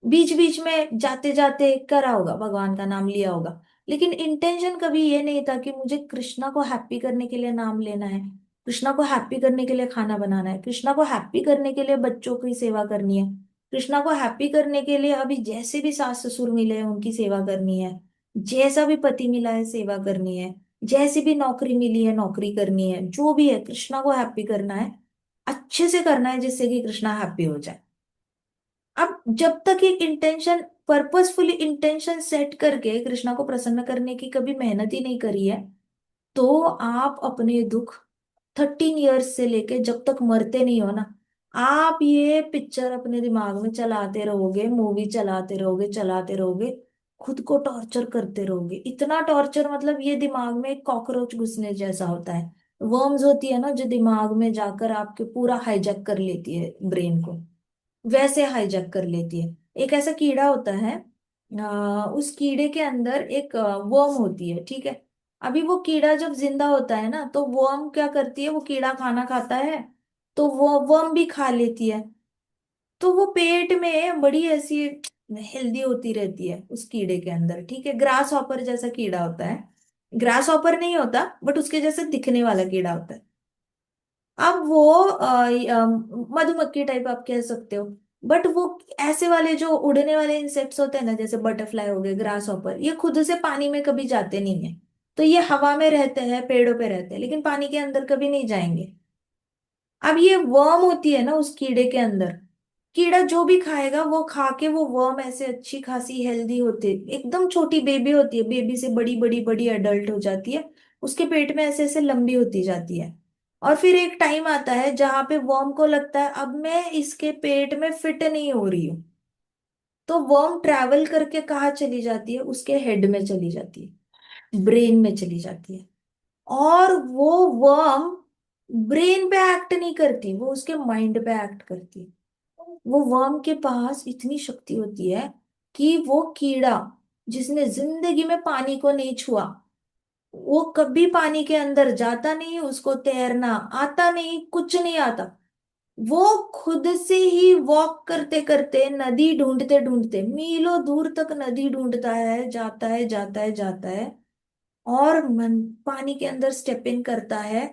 बीच बीच में जाते जाते करा होगा, भगवान का नाम लिया होगा, लेकिन इंटेंशन कभी ये नहीं था कि मुझे कृष्णा को हैप्पी करने के लिए नाम लेना है, कृष्णा को हैप्पी करने के लिए खाना बनाना है, कृष्णा को हैप्पी करने के लिए बच्चों की सेवा करनी है। कृष्णा को हैप्पी करने के लिए अभी जैसे भी सास ससुर मिले हैं उनकी सेवा करनी है, जैसा भी पति मिला है सेवा करनी है, जैसी भी नौकरी मिली है नौकरी करनी है, जो भी है कृष्णा को हैप्पी करना है, अच्छे से करना है जिससे कि कृष्णा हैप्पी हो जाए। अब जब तक एक इंटेंशन, पर्पसफुली इंटेंशन सेट करके कृष्णा को प्रसन्न करने की कभी मेहनत ही नहीं करी है, तो आप अपने दुख 13 इयर्स से लेके जब तक मरते नहीं हो ना, आप ये पिक्चर अपने दिमाग में चलाते रहोगे, मूवी चलाते रहोगे, खुद को टॉर्चर करते रहोगे। इतना टॉर्चर मतलब ये दिमाग में एक कॉकरोच घुसने जैसा होता है। वर्म्स होती है ना जो दिमाग में जाकर आपके पूरा हाईजैक कर लेती है ब्रेन को, वैसे हाईजैक कर लेती है। एक ऐसा कीड़ा होता है, उस कीड़े के अंदर एक वर्म होती है, ठीक है। अभी वो कीड़ा जब जिंदा होता है ना तो वर्म क्या करती है, वो कीड़ा खाना खाता है, तो वो वर्म भी खा लेती है। तो वो पेट में बड़ी ऐसी हेल्दी होती रहती है उस कीड़े के अंदर, ठीक है। ग्रास हॉपर जैसा कीड़ा होता है, ग्रास हॉपर नहीं होता बट उसके जैसे दिखने वाला कीड़ा होता है। अब वो मधुमक्खी टाइप आप कह सकते हो, बट वो ऐसे वाले जो उड़ने वाले इंसेक्ट्स होते हैं ना, जैसे बटरफ्लाई हो गए, ग्रास हॉपर, ये खुद से पानी में कभी जाते नहीं है। तो ये हवा में रहते हैं, पेड़ों पे रहते हैं, लेकिन पानी के अंदर कभी नहीं जाएंगे। अब ये वर्म होती है ना उस कीड़े के अंदर, कीड़ा जो भी खाएगा वो खा के वो वर्म ऐसे अच्छी खासी हेल्दी होते, एकदम छोटी बेबी होती है, बेबी से बड़ी बड़ी बड़ी अडल्ट हो जाती है, उसके पेट में ऐसे ऐसे लंबी होती जाती है। और फिर एक टाइम आता है जहां पे वर्म को लगता है अब मैं इसके पेट में फिट नहीं हो रही हूँ, तो वर्म ट्रैवल करके कहाँ चली जाती है, उसके हेड में चली जाती है, ब्रेन में चली जाती है। और वो वर्म ब्रेन पे एक्ट नहीं करती, वो उसके माइंड पे एक्ट करती है। वो वर्म के पास इतनी शक्ति होती है कि वो कीड़ा जिसने जिंदगी में पानी को नहीं छुआ, वो कभी पानी के अंदर जाता नहीं, उसको तैरना आता नहीं, कुछ नहीं आता, वो खुद से ही वॉक करते करते, नदी ढूंढते ढूंढते मीलों दूर तक नदी ढूंढता है, जाता है जाता है जाता है, और पानी के अंदर स्टेप इन करता है।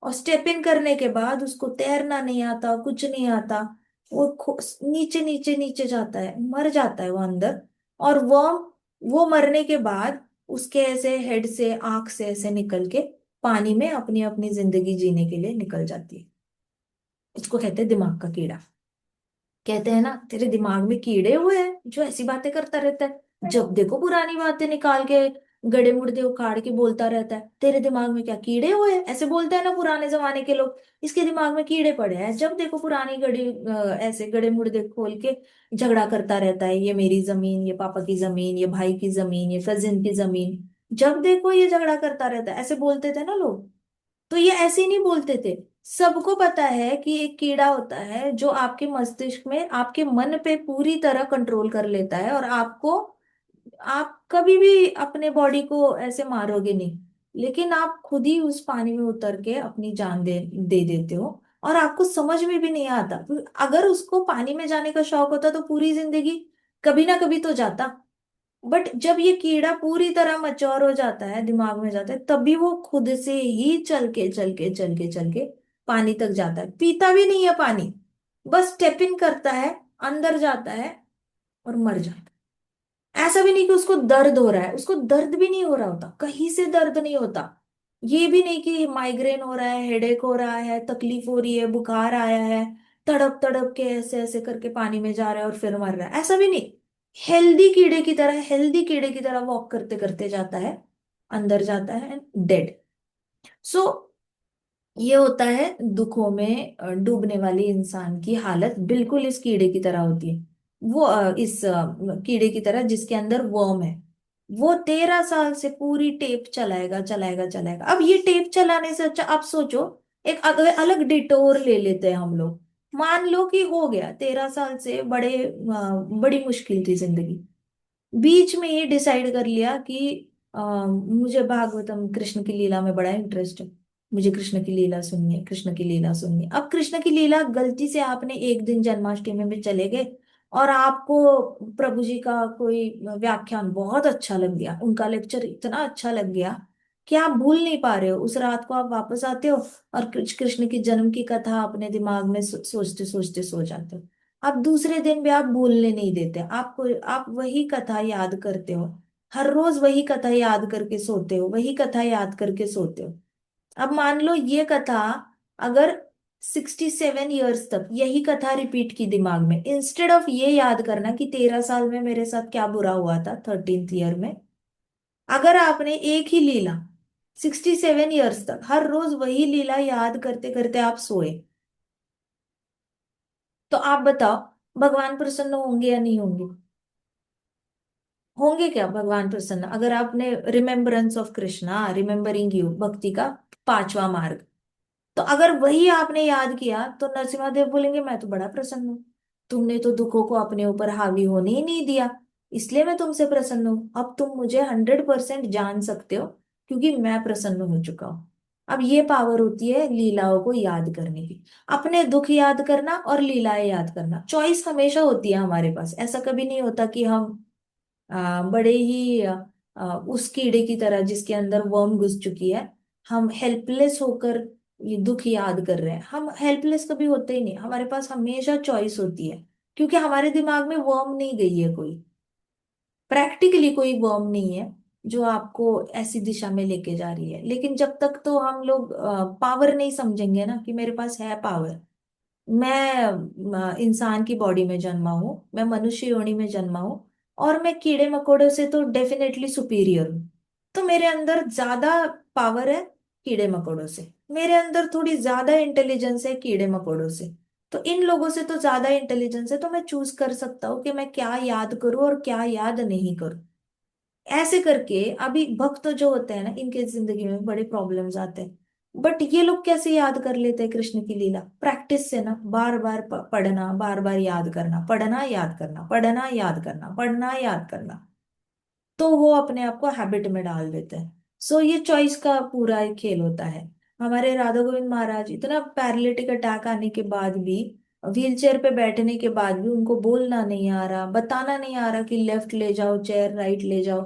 और स्टेप इन करने के बाद उसको तैरना नहीं आता, कुछ नहीं आता, वो नीचे नीचे नीचे जाता है, मर जाता है वो अंदर। और वो मरने के बाद उसके ऐसे हेड से, आंख से ऐसे निकल के पानी में अपनी अपनी जिंदगी जीने के लिए निकल जाती है। इसको कहते हैं दिमाग का कीड़ा। कहते हैं ना तेरे दिमाग में कीड़े हुए हैं जो ऐसी बातें करता रहता है, जब देखो पुरानी बातें निकाल के गड़े मुड़दे उखाड़ के बोलता रहता है, तेरे दिमाग में क्या कीड़े हुए हैं, ऐसे बोलते हैं ना पुराने जमाने के लोग। इसके दिमाग में कीड़े पड़े हैं, जब देखो पुरानी ऐसे गड़े मुड़दे खोल के झगड़ा करता रहता है, ये मेरी जमीन, ये पापा की जमीन, ये भाई की जमीन, ये कजिन की जमीन, जब देखो ये झगड़ा करता रहता है, ऐसे बोलते थे ना लोग। तो ये ऐसे नहीं बोलते थे। सबको पता है कि एक कीड़ा होता है जो आपके मस्तिष्क में, आपके मन पे पूरी तरह कंट्रोल कर लेता है, और आपको, आप कभी भी अपने बॉडी को ऐसे मारोगे नहीं, लेकिन आप खुद ही उस पानी में उतर के अपनी जान दे देते हो, और आपको समझ में भी नहीं आता। अगर उसको पानी में जाने का शौक होता तो पूरी जिंदगी कभी ना कभी तो जाता। बट जब ये कीड़ा पूरी तरह मच्योर हो जाता है, दिमाग में जाता है, तभी वो खुद से ही चल के पानी तक जाता है, पीता भी नहीं है पानी, बस स्टेप इन करता है, अंदर जाता है और मर जाता है। ऐसा भी नहीं कि उसको दर्द हो रहा है, उसको दर्द भी नहीं हो रहा होता, कहीं से दर्द नहीं होता। ये भी नहीं कि माइग्रेन हो रहा है, हेडेक हो रहा है, तकलीफ हो रही है, बुखार आया है, तड़प तड़प के ऐसे ऐसे करके पानी में जा रहा है और फिर मर रहा है, ऐसा भी नहीं। हेल्दी कीड़े की तरह वॉक करते करते जाता है, अंदर जाता है, डेड। सो ये होता है दुखों में डूबने वाले इंसान की हालत, बिल्कुल इस कीड़े की तरह होती है। वो इस कीड़े की तरह जिसके अंदर वर्म है, वो 13 साल से पूरी टेप चलाएगा चलाएगा चलाएगा। अब ये टेप चलाने से अच्छा आप सोचो, एक अलग डिटोर ले लेते हैं हम लोग। मान लो कि हो गया 13 साल से बड़ी मुश्किल थी जिंदगी, बीच में ये डिसाइड कर लिया कि मुझे भागवतम, कृष्ण की लीला में बड़ा इंटरेस्ट है, मुझे कृष्ण की लीला सुननी है, कृष्ण की लीला सुननी है। अब कृष्ण की लीला गलती से आपने एक दिन जन्माष्टमी में चले गए, और आपको प्रभु जी का कोई व्याख्यान बहुत अच्छा लग गया, उनका लेक्चर इतना अच्छा लग गया कि आप भूल नहीं पा रहे हो। उस रात को आप वापस आते हो और कृष्ण की जन्म की कथा अपने दिमाग में सोचते सोचते सो जाते हो। अब दूसरे दिन भी आप भूलने नहीं देते, आप वही कथा याद करते हो, हर रोज वही कथा याद करके सोते हो, वही कथा याद करके सोते हो। अब मान लो ये कथा अगर 67 ईयर्स तक यही कथा रिपीट की दिमाग में, इंस्टेड ऑफ ये याद करना कि 13 साल में मेरे साथ क्या बुरा हुआ था 13th ईयर में, अगर आपने एक ही लीला 67 ईयर्स तक हर रोज वही लीला याद करते करते आप सोए, तो आप बताओ भगवान प्रसन्न होंगे या नहीं होंगे? होंगे क्या भगवान प्रसन्न अगर आपने remembrance of Krishna, remembering you, भक्ति का 5वां मार्ग, तो अगर वही आपने याद किया तो नरसिम्हा देव बोलेंगे मैं तो बड़ा प्रसन्न हूँ, तुमने तो दुखों को अपने ऊपर हावी होने ही नहीं दिया, इसलिए मैं तुमसे प्रसन्न हूँ, अब तुम मुझे 100% जान सकते हो क्योंकि मैं प्रसन्न हो चुका हूँ। अब ये पावर होती है लीलाओं को याद करने की, अपने दुख याद करना और लीलाएं याद करना, चॉइस हमेशा होती है हमारे पास, ऐसा कभी नहीं होता कि हम बड़े ही उस कीड़े की तरह जिसके अंदर वर्म घुस चुकी है, हम हेल्पलेस होकर ये दुख याद कर रहे हैं, हम हेल्पलेस कभी होते ही नहीं, हमारे पास हमेशा चॉइस होती है, क्योंकि हमारे दिमाग में वर्म नहीं गई है कोई, प्रैक्टिकली कोई वर्म नहीं है जो आपको ऐसी दिशा में लेके जा रही है। लेकिन जब तक तो हम लोग पावर नहीं समझेंगे ना कि मेरे पास है पावर, मैं इंसान की बॉडी में जन्मा हूँ, मैं मनुष्य योनि में जन्मा हूँ, और मैं कीड़े मकोड़ों से तो डेफिनेटली सुपीरियर हूँ, तो मेरे अंदर ज्यादा पावर है कीड़े मकोड़ों से, मेरे अंदर थोड़ी ज्यादा इंटेलिजेंस है कीड़े मकोड़ों से, तो इन लोगों से तो ज्यादा इंटेलिजेंस है, तो मैं चूज कर सकता हूँ कि मैं क्या याद करूँ और क्या याद नहीं करूँ। ऐसे करके अभी भक्त जो होते हैं ना, इनके जिंदगी में बड़े प्रॉब्लम्स आते हैं, बट ये लोग कैसे याद कर लेते हैं कृष्ण की लीला? प्रैक्टिस से ना, बार बार पढ़ना, बार बार याद करना, पढ़ना याद करना, पढ़ना याद करना, पढ़ना याद करना, तो वो अपने आप को हैबिट में डाल देते हैं। सो ये चॉइस का पूरा एक खेल होता है। हमारे राधा गोविंद महाराज इतना पैरालिटिक अटैक आने के बाद भी, व्हील चेयर पे बैठने के बाद भी उनको बोलना नहीं आ रहा, बताना नहीं आ रहा कि लेफ्ट ले जाओ चेयर, राइट ले जाओ,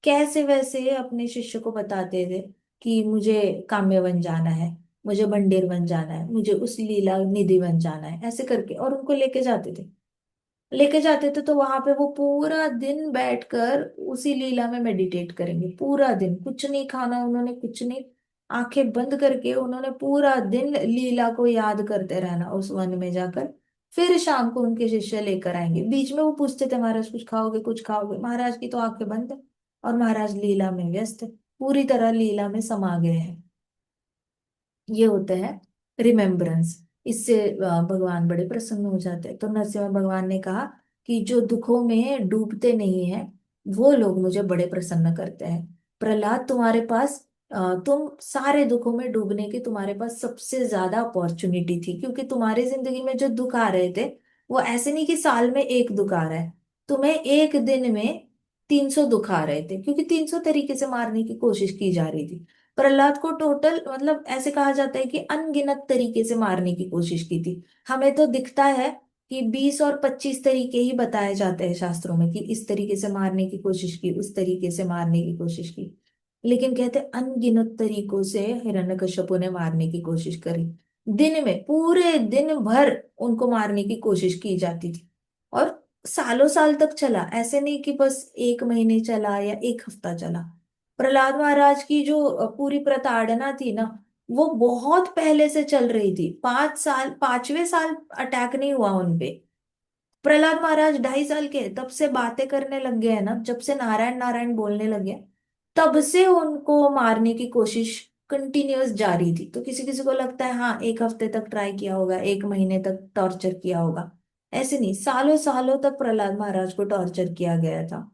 कैसे वैसे अपने शिष्य को बताते थे कि मुझे काम्य बन जाना है, मुझे बंडेर बन जाना है, मुझे उस लीला निधि बन जाना है, ऐसे करके, और उनको लेके जाते थे तो वहां पे वो पूरा दिन बैठकर उसी लीला में मेडिटेट करेंगे, पूरा दिन कुछ नहीं खाना उन्होंने, कुछ नहीं, आंखें बंद करके उन्होंने पूरा दिन लीला को याद करते रहना उस वन में जाकर। फिर शाम को उनके शिष्य लेकर आएंगे, बीच में वो पूछते थे महाराज कुछ खाओगे, कुछ खाओगे, महाराज की तो आंखें बंद है और महाराज लीला में व्यस्त है, पूरी तरह लीला में समा गए हैं। ये होता है रिमेम्बरेंस, इससे भगवान बड़े प्रसन्न हो जाते हैं। तो नरसिम्हा भगवान ने कहा कि जो दुखों में डूबते नहीं हैं वो लोग मुझे बड़े प्रसन्न करते हैं। प्रहलाद तुम्हारे पास तुम सारे दुखों में डूबने की तुम्हारे पास सबसे ज्यादा अपॉर्चुनिटी थी, क्योंकि तुम्हारे जिंदगी में जो दुख आ रहे थे वो ऐसे नहीं कि साल में एक दुख आ रहा है, तुम्हें एक दिन में 300 दुख आ रहे थे, क्योंकि 300 तरीके से मारने की कोशिश की जा रही थी। प्रहलाद को टोटल मतलब ऐसे कहा जाता है कि अनगिनत तरीके से मारने की कोशिश की थी। हमें तो दिखता है कि 20 और 25 तरीके ही बताए जाते हैं शास्त्रों में कि इस तरीके से मारने की कोशिश की, उस तरीके से मारने की कोशिश की, लेकिन कहते हैं अनगिनत तरीकों से हिरण्यकश्यपु ने मारने की कोशिश करी। दिन में पूरे दिन भर उनको मारने की कोशिश की जाती थी, और सालों साल तक चला, ऐसे नहीं कि बस एक महीने चला या एक हफ्ता चला। प्रहलाद महाराज की जो पूरी प्रताड़ना थी ना, वो बहुत पहले से चल रही थी, 5 साल, 5वें साल अटैक नहीं हुआ उनपे। प्रहलाद महाराज 2.5 साल के हैं, तब से बातें करने लग गए हैं ना, जब से नारायण नारायण बोलने लगे, तब से उनको मारने की कोशिश कंटिन्यूअस जारी थी। तो किसी किसी को लगता है हाँ 1 हफ्ते तक ट्राई किया होगा, 1 महीने तक टॉर्चर किया होगा, ऐसे नहीं, सालों सालों तक प्रहलाद महाराज को टॉर्चर किया गया था।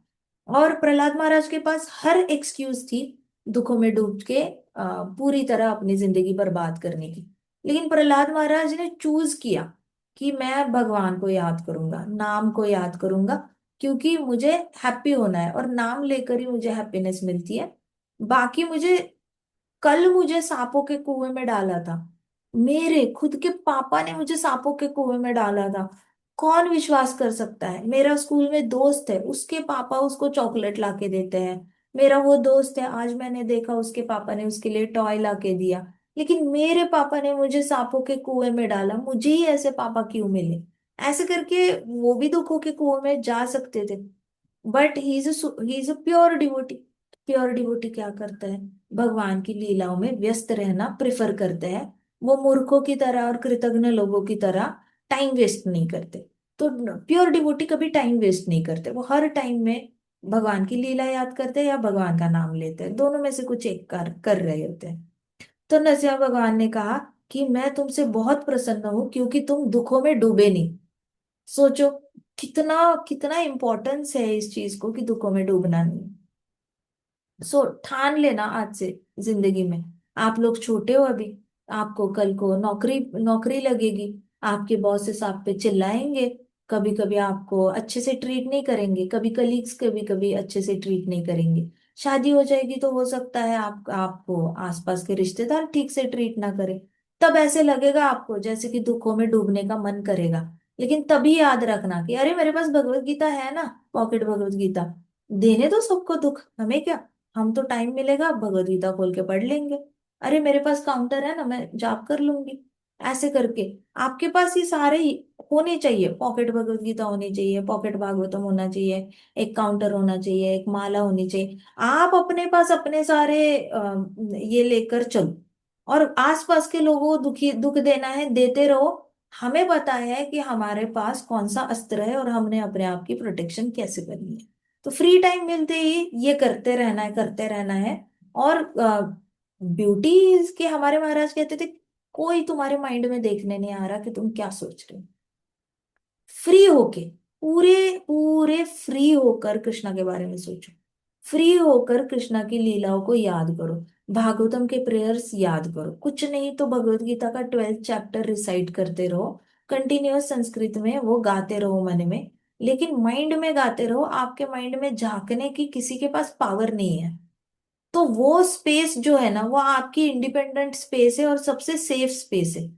और प्रहलाद महाराज के पास हर एक्सक्यूज थी दुखों में डूब के पूरी तरह अपनी जिंदगी बर्बाद करने की, लेकिन प्रहलाद महाराज ने चूज किया कि मैं भगवान को याद करूंगा, नाम को याद करूंगा, क्योंकि मुझे हैप्पी होना है और नाम लेकर ही मुझे हैप्पीनेस मिलती है। बाकी मुझे, कल मुझे सांपों के कुएं में डाला था, मेरे खुद के पापा ने मुझे सांपों के कुएं में डाला था, कौन विश्वास कर सकता है? मेरा स्कूल में दोस्त है, उसके पापा उसको चॉकलेट ला के देते हैं, मेरा वो दोस्त है, आज मैंने देखा उसके पापा ने उसके लिए टॉय ला के दिया, लेकिन मेरे पापा ने मुझे सांपों के कुएं में डाला, मुझे ही ऐसे पापा क्यों मिले? ऐसे करके वो भी दुखों के कुएं में जा सकते थे। But he is a pure devotee. Pure devotee क्या करता है? भगवान की लीलाओं में व्यस्त रहना प्रेफर करते हैं। वो मूर्खों की तरह और कृतज्ञ लोगों की तरह टाइम वेस्ट नहीं करते। तो प्योर डिवोटी कभी टाइम वेस्ट नहीं करते, वो हर टाइम में भगवान की लीला याद करते हैं या भगवान का नाम लेते हैं, दोनों में से कुछ एक कर रहे होते हैं। तो नरसिंह भगवान ने कहा कि मैं तुमसे बहुत प्रसन्न हूं क्योंकि तुम दुखों में डूबे नहीं। सोचो, कितना कितना इंपॉर्टेंस है इस चीज को कि दुखों में डूबना नहीं। सो ठान लेना आज से जिंदगी में। आप लोग छोटे हो अभी, आपको कल को नौकरी नौकरी लगेगी, आपके बॉसेस आप पे चिल्लाएंगे, कभी कभी आपको अच्छे से ट्रीट नहीं करेंगे, कभी कलीग्स कभी कभी अच्छे से ट्रीट नहीं करेंगे। शादी हो जाएगी तो हो सकता है आपको आसपास के रिश्तेदार ठीक से ट्रीट ना करें। तब ऐसे लगेगा आपको जैसे कि दुखों में डूबने का मन करेगा। लेकिन तभी याद रखना कि अरे मेरे पास भगवत गीता है ना, पॉकेट भगवत गीता। देने दो सबको दुख, हमें क्या, हम तो टाइम मिलेगा भगवत गीता खोल के पढ़ लेंगे। अरे मेरे पास काउंटर है ना, मैं जाप कर लूंगी। ऐसे करके आपके पास ये सारे ही होने चाहिए। पॉकेट भगवत गीता होनी चाहिए, पॉकेट भागवतम होना चाहिए, एक काउंटर होना चाहिए, एक माला होनी चाहिए। आप अपने पास अपने सारे ये लेकर चलो, और आसपास के लोगों को दुख देना है देते रहो। हमें पता है कि हमारे पास कौन सा अस्त्र है और हमने अपने आप की प्रोटेक्शन कैसे करनी है। तो फ्री टाइम मिलते ही ये करते रहना है, करते रहना है। और ब्यूटी के हमारे महाराज कहते थे, कोई तुम्हारे माइंड में देखने नहीं आ रहा कि तुम क्या सोच रहे हो। फ्री होके, पूरे पूरे फ्री होकर कृष्णा के बारे में सोचो। फ्री होकर कृष्णा की लीलाओं को याद करो। भागवतम के प्रेयर्स याद करो, कुछ नहीं तो भगवत गीता का 12th चैप्टर रिसाइट करते रहो। कंटिन्यूअस संस्कृत में वो गाते रहो मन में। लेकिन माइंड में गाते रहो, आपके माइंड में झांकने की किसी के पास पावर नहीं है। तो वो स्पेस जो है ना, वो आपकी इंडिपेंडेंट स्पेस है और सबसे सेफ स्पेस है।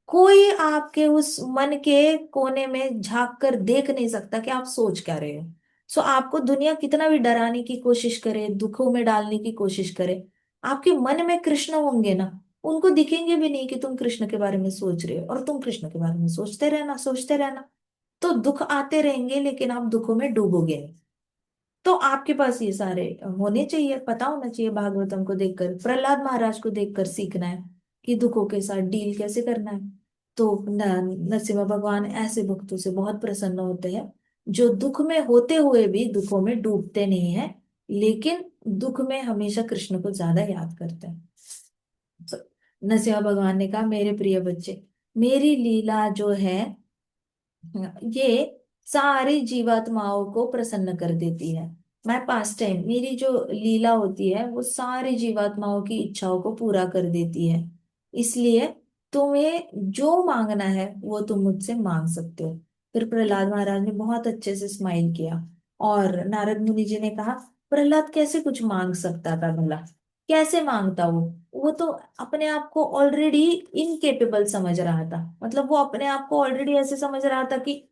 कोई आपके उस मन के कोने में झांक कर देख नहीं सकता कि आप सोच क्या रहे हो। सो आपको दुनिया कितना भी डराने की कोशिश करे, दुखों में डालने की कोशिश करे, आपके मन में कृष्ण होंगे ना, उनको दिखेंगे भी नहीं कि तुम कृष्ण के बारे में सोच रहे हो, और तुम कृष्ण के बारे में सोचते रहना, सोचते रहना। तो दुख आते रहेंगे लेकिन आप दुखों में डूबोगे नहीं। तो आपके पास ये सारे होने चाहिए, पता होना चाहिए। भागवतम को देखकर, प्रहलाद महाराज को देखकर सीखना है कि दुखों के साथ डील कैसे करना है। तो नरसिम्हा भगवान ऐसे भक्तों से बहुत प्रसन्न होते हैं जो दुख में होते हुए भी दुखों में डूबते नहीं है, लेकिन दुख में हमेशा कृष्ण को ज्यादा याद करते हैं। तो नरसिम्हा भगवान ने कहा, मेरे प्रिय बच्चे, मेरी लीला जो है ये सारी जीवात्माओं को प्रसन्न कर देती है। मैं पास टाइम, मेरी जो लीला होती है वो सारी जीवात्माओं की इच्छाओं को पूरा कर देती है। इसलिए तुम्हें जो मांगना है वो तुम मुझसे मांग सकते हो। फिर प्रहलाद महाराज ने बहुत अच्छे से स्माइल किया। और नारद मुनि जी ने कहा, प्रहलाद कैसे कुछ मांग सकता था भला? कैसे मांगता वो तो अपने आप को ऑलरेडी इनकेपेबल समझ रहा था। मतलब वो अपने आप को ऑलरेडी ऐसे समझ रहा था कि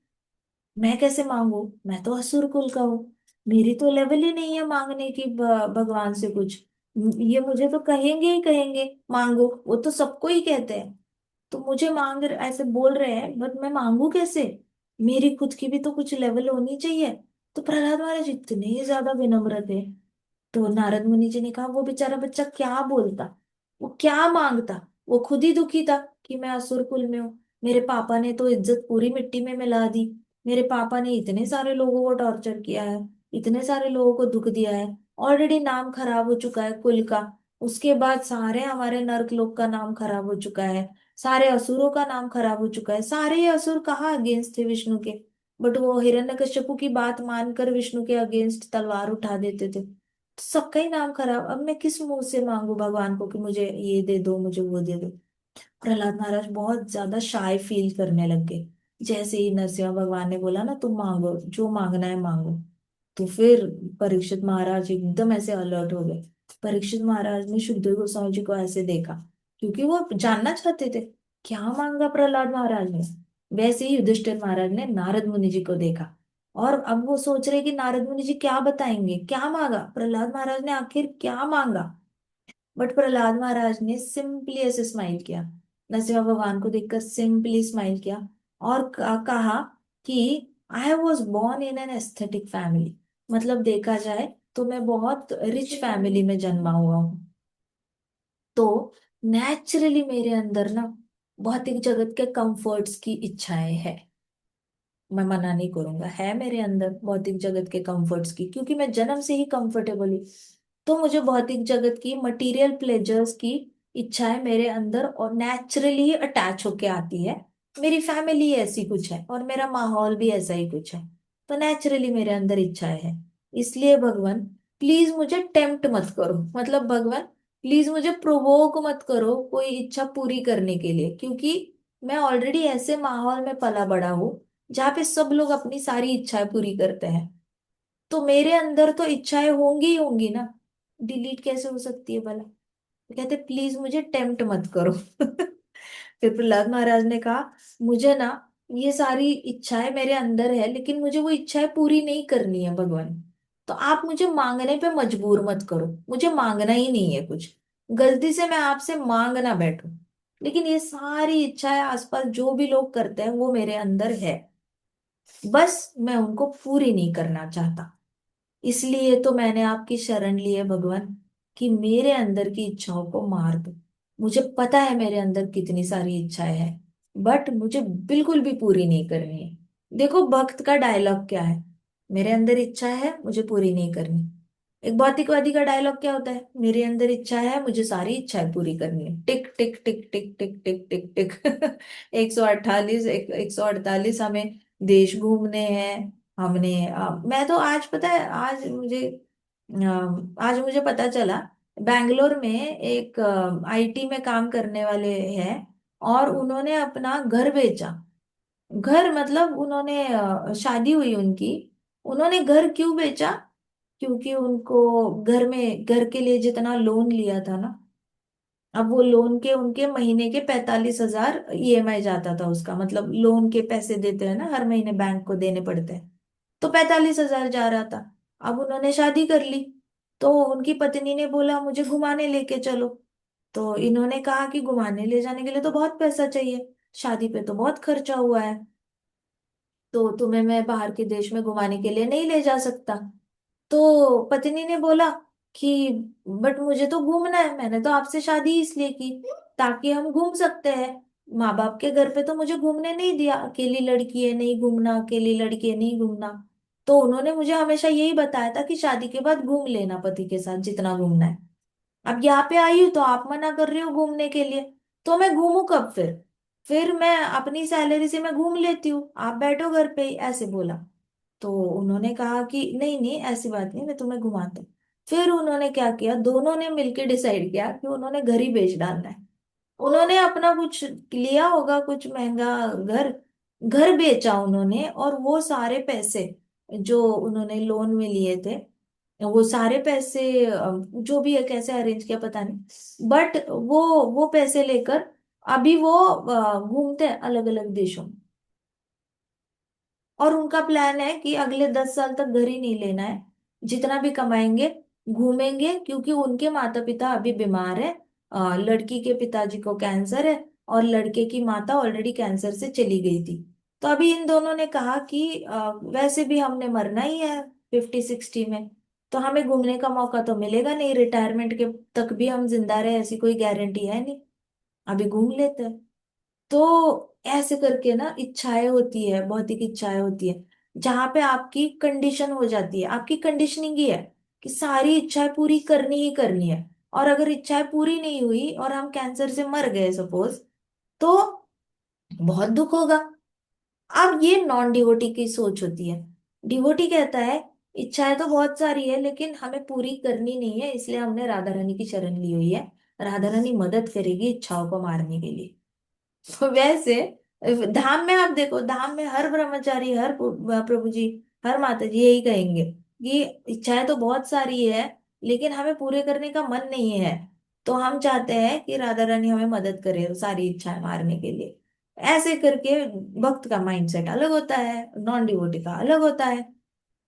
मैं कैसे मांगू, मैं तो असुर कुल का हूँ, मेरी तो लेवल ही नहीं है मांगने की भगवान से कुछ। ये मुझे तो कहेंगे ही कहेंगे मांगो, वो तो सबको ही कहते हैं। तो मुझे ऐसे बोल रहे हैं, बट मैं मांगू कैसे? मेरी खुद की भी तो कुछ लेवल होनी चाहिए। तो प्रहलाद महाराज इतने ज्यादा विनम्र थे। तो नारद मुनि जी ने कहा, वो बेचारा बच्चा क्या बोलता, वो क्या मांगता? वो खुद ही दुखी था कि मैं असुर कुल में हूँ, मेरे पापा ने तो इज्जत पूरी मिट्टी में मिला दी, मेरे पापा ने इतने सारे लोगों को टॉर्चर किया है, इतने सारे लोगों को दुख दिया है, ऑलरेडी नाम खराब हो चुका है कुल का। उसके बाद सारे हमारे नर्क लोक का नाम खराब हो चुका है, सारे असुरों का नाम खराब हो चुका है। सारे ये असुर कहाँ अगेंस्ट थे विष्णु के, बट वो हिरण्यकश्यपु की बात मानकर विष्णु के अगेंस्ट तलवार उठा देते थे। सबका ही नाम खराब, अब मैं किस मुंह से मांगू भगवान को कि मुझे ये दे दो, मुझे वो दे दो। प्रहलाद महाराज बहुत ज्यादा शाय फील करने लग गए। जैसे ही नरसिंह भगवान ने बोला ना, तुम मांगो जो मांगना है मांगो, तो फिर परीक्षित महाराज एकदम ऐसे अलर्ट हो गए। परीक्षित महाराज ने शुद्धदेव गोस्वामी जी को ऐसे देखा, क्योंकि वो जानना चाहते थे क्या मांगा प्रहलाद महाराज ने। वैसे ही युधिष्ठिर महाराज ने नारद मुनि जी को देखा, और अब वो सोच रहे कि नारद मुनि जी क्या बताएंगे, क्या मांगा प्रहलाद महाराज ने, आखिर क्या मांगा। बट प्रहलाद महाराज ने सिंपली ऐसे स्माइल किया, नरसिम्हा भगवान को देखकर सिंपली स्माइल किया और कहा कि I was born in an aesthetic family, मतलब देखा जाए तो मैं बहुत रिच फैमिली में जन्मा हुआ हूँ। तो नेचुरली मेरे अंदर ना भौतिक जगत के कंफर्ट्स की इच्छाएं है। मैं मना नहीं करूंगा, है मेरे अंदर भौतिक जगत के कंफर्ट्स की, क्योंकि मैं जन्म से ही कंफर्टेबल हूँ। तो मुझे भौतिक जगत की मटेरियल प्लेजर्स की इच्छाएं मेरे अंदर और नेचुरली अटैच होके आती है। मेरी फैमिली ऐसी कुछ है और मेरा माहौल भी ऐसा ही कुछ है। तो नेचुरली मेरे अंदर इच्छाएं हैं। इसलिए भगवान प्लीज मुझे टेम्प्ट मत करो, मतलब भगवान प्लीज मुझे प्रोवोक मत करो कोई इच्छा पूरी करने के लिए, क्योंकि मैं ऑलरेडी ऐसे माहौल में पला बड़ा हूँ जहाँ पे सब लोग अपनी सारी इच्छाएं पूरी करते हैं। तो मेरे अंदर तो इच्छाएं होंगी ही होंगी ना, डिलीट कैसे हो सकती है भला। तो कहते प्लीज मुझे टेम्प्ट मत करो। फिर प्रहलाद महाराज ने कहा मुझे ना ये सारी इच्छाएं मेरे अंदर है, लेकिन मुझे वो इच्छाएं पूरी नहीं करनी है भगवान। तो आप मुझे मांगने पे मजबूर मत करो, मुझे मांगना ही नहीं है कुछ, गलती से मैं आपसे मांग ना बैठूं। लेकिन ये सारी इच्छाएं आसपास जो भी लोग करते हैं वो मेरे अंदर है, बस मैं उनको पूरी नहीं करना चाहता। इसलिए तो मैंने आपकी शरण ली है भगवान, कि मेरे अंदर की इच्छाओं को मार दो। मुझे पता है मेरे अंदर कितनी सारी इच्छाएं हैं, बट मुझे बिल्कुल भी पूरी नहीं करनी है। देखो भक्त का डायलॉग क्या है, मेरे अंदर इच्छा है मुझे पूरी नहीं करनी। एक भौतिकवादी का डायलॉग क्या होता है, मेरे अंदर इच्छा है मुझे सारी इच्छाएं पूरी करनी है, टिक टिक टिक टिक टिक टिक टिक टिक। 148 148 हमें देश घूमने हैं। हमने मैं तो आज पता है, आज मुझे पता चला बैंगलोर में एक आईटी में काम करने वाले हैं और उन्होंने अपना घर बेचा। घर मतलब उन्होंने शादी हुई उनकी, उन्होंने घर क्यों बेचा, क्योंकि उनको घर में घर के लिए जितना लोन लिया था ना, अब वो लोन के उनके महीने के 45,000 ईएमआई जाता था उसका, मतलब लोन के पैसे देते हैं ना हर महीने बैंक को देने पड़ते हैं। तो 45,000 जा रहा था। अब उन्होंने शादी कर ली, तो उनकी पत्नी ने बोला मुझे घुमाने लेके चलो। तो इन्होंने कहा कि घुमाने ले जाने के लिए तो बहुत पैसा चाहिए, शादी पे तो बहुत खर्चा हुआ है, तो तुम्हें मैं बाहर के देश में घुमाने के लिए नहीं ले जा सकता। तो पत्नी ने बोला कि बट मुझे तो घूमना है, मैंने तो आपसे शादी इसलिए की ताकि हम घूम सकते हैं। माँ बाप के घर पे तो मुझे घूमने नहीं दिया, अकेली लड़की है नहीं घूमना, अकेली लड़की है नहीं घूमना। तो उन्होंने मुझे हमेशा यही बताया था कि शादी के बाद घूम लेना पति के साथ जितना घूमना है। अब यहाँ पे आई हूँ तो आप मना कर रहे हो घूमने के लिए, तो मैं घूमू कब फिर मैं अपनी सैलरी से मैं घूम लेती हूँ, आप बैठो घर पे ही, ऐसे बोला। तो उन्होंने कहा कि नहीं नहीं ऐसी बात नहीं, मैं तुम्हें घुमाता हूँ। फिर उन्होंने क्या किया, दोनों ने मिलकर डिसाइड किया कि उन्होंने घर ही बेच डालना है। उन्होंने अपना कुछ लिया होगा कुछ महंगा घर, घर बेचा उन्होंने, और वो सारे पैसे जो उन्होंने लोन में लिए थे, वो सारे पैसे जो भी है कैसे अरेंज किया पता नहीं, बट वो पैसे लेकर अभी वो घूमते हैं अलग अलग देशों में। और उनका प्लान है कि अगले 10 साल तक घर ही नहीं लेना है, जितना भी कमाएंगे घूमेंगे, क्योंकि उनके माता पिता अभी बीमार है। लड़की के पिताजी को कैंसर है और लड़के की माता ऑलरेडी कैंसर से चली गई थी। तो अभी इन दोनों ने कहा कि वैसे भी हमने मरना ही है 50-60 में, तो हमें घूमने का मौका तो मिलेगा नहीं, रिटायरमेंट के तक भी हम जिंदा रहे ऐसी कोई गारंटी है नहीं, अभी घूम लेते हैं। तो ऐसे करके ना इच्छाएं होती है, भौतिक इच्छाएं होती है, जहां पे आपकी कंडीशन हो जाती है, आपकी कंडीशनिंग ही है कि सारी इच्छाएं पूरी करनी ही करनी है। और अगर इच्छाएं पूरी नहीं हुई और हम कैंसर से मर गए सपोज, तो बहुत दुख होगा। अब ये नॉन डिवोटी की सोच होती है। डिवोटी कहता है इच्छाएं तो बहुत सारी है लेकिन हमें पूरी करनी नहीं है, इसलिए हमने राधा रानी की शरण ली हुई है, राधा रानी मदद करेगी इच्छाओं को मारने के लिए। तो वैसे धाम में आप देखो, धाम में हर ब्रह्मचारी, हर प्रभु जी, हर माता जी यही कहेंगे कि इच्छाएं तो बहुत सारी है लेकिन हमें पूरे करने का मन नहीं है। तो हम चाहते हैं कि राधा रानी हमें मदद करे सारी इच्छाएं मारने के लिए। ऐसे करके भक्त का माइंडसेट अलग होता है, नॉन डिवोटी का अलग होता है।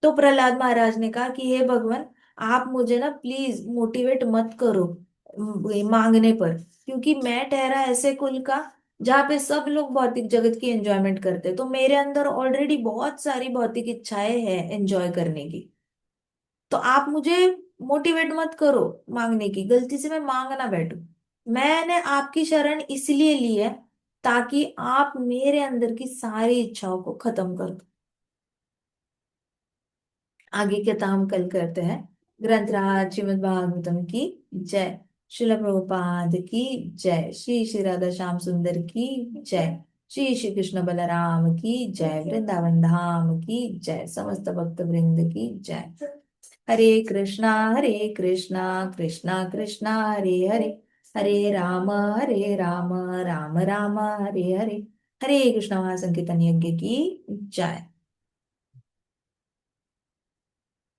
तो प्रहलाद महाराज ने कहा कि हे भगवान आप मुझे ना प्लीज मोटिवेट मत करो ये मांगने पर, क्योंकि मैं ठहरा ऐसे कुल का जहाँ पे सब लोग भौतिक जगत की एंजॉयमेंट करते हैं, तो मेरे अंदर ऑलरेडी बहुत सारी भौतिक इच्छाएं हैं एंजॉय करने की। तो आप मुझे मोटिवेट मत करो मांगने की, गलती से मैं मांग ना बैठू। मैंने आपकी शरण इसलिए ली है ताकि आप मेरे अंदर की सारी इच्छाओं को खत्म कर दो। आगे के तो हम कल करते हैं। ग्रंथराज श्रीमद् भागवतम की जय। शिल प्रभुपाद की जय। श्री श्री राधा श्याम सुंदर की जय। श्री श्री कृष्ण बलराम की जय। वृंदावन धाम की जय। समस्त भक्त वृंद की जय। हरे कृष्णा कृष्णा कृष्णा हरे हरे, हरे राम राम राम हरे हरे। हरे कृष्ण महासंकीर्तन यज्ञ की जय।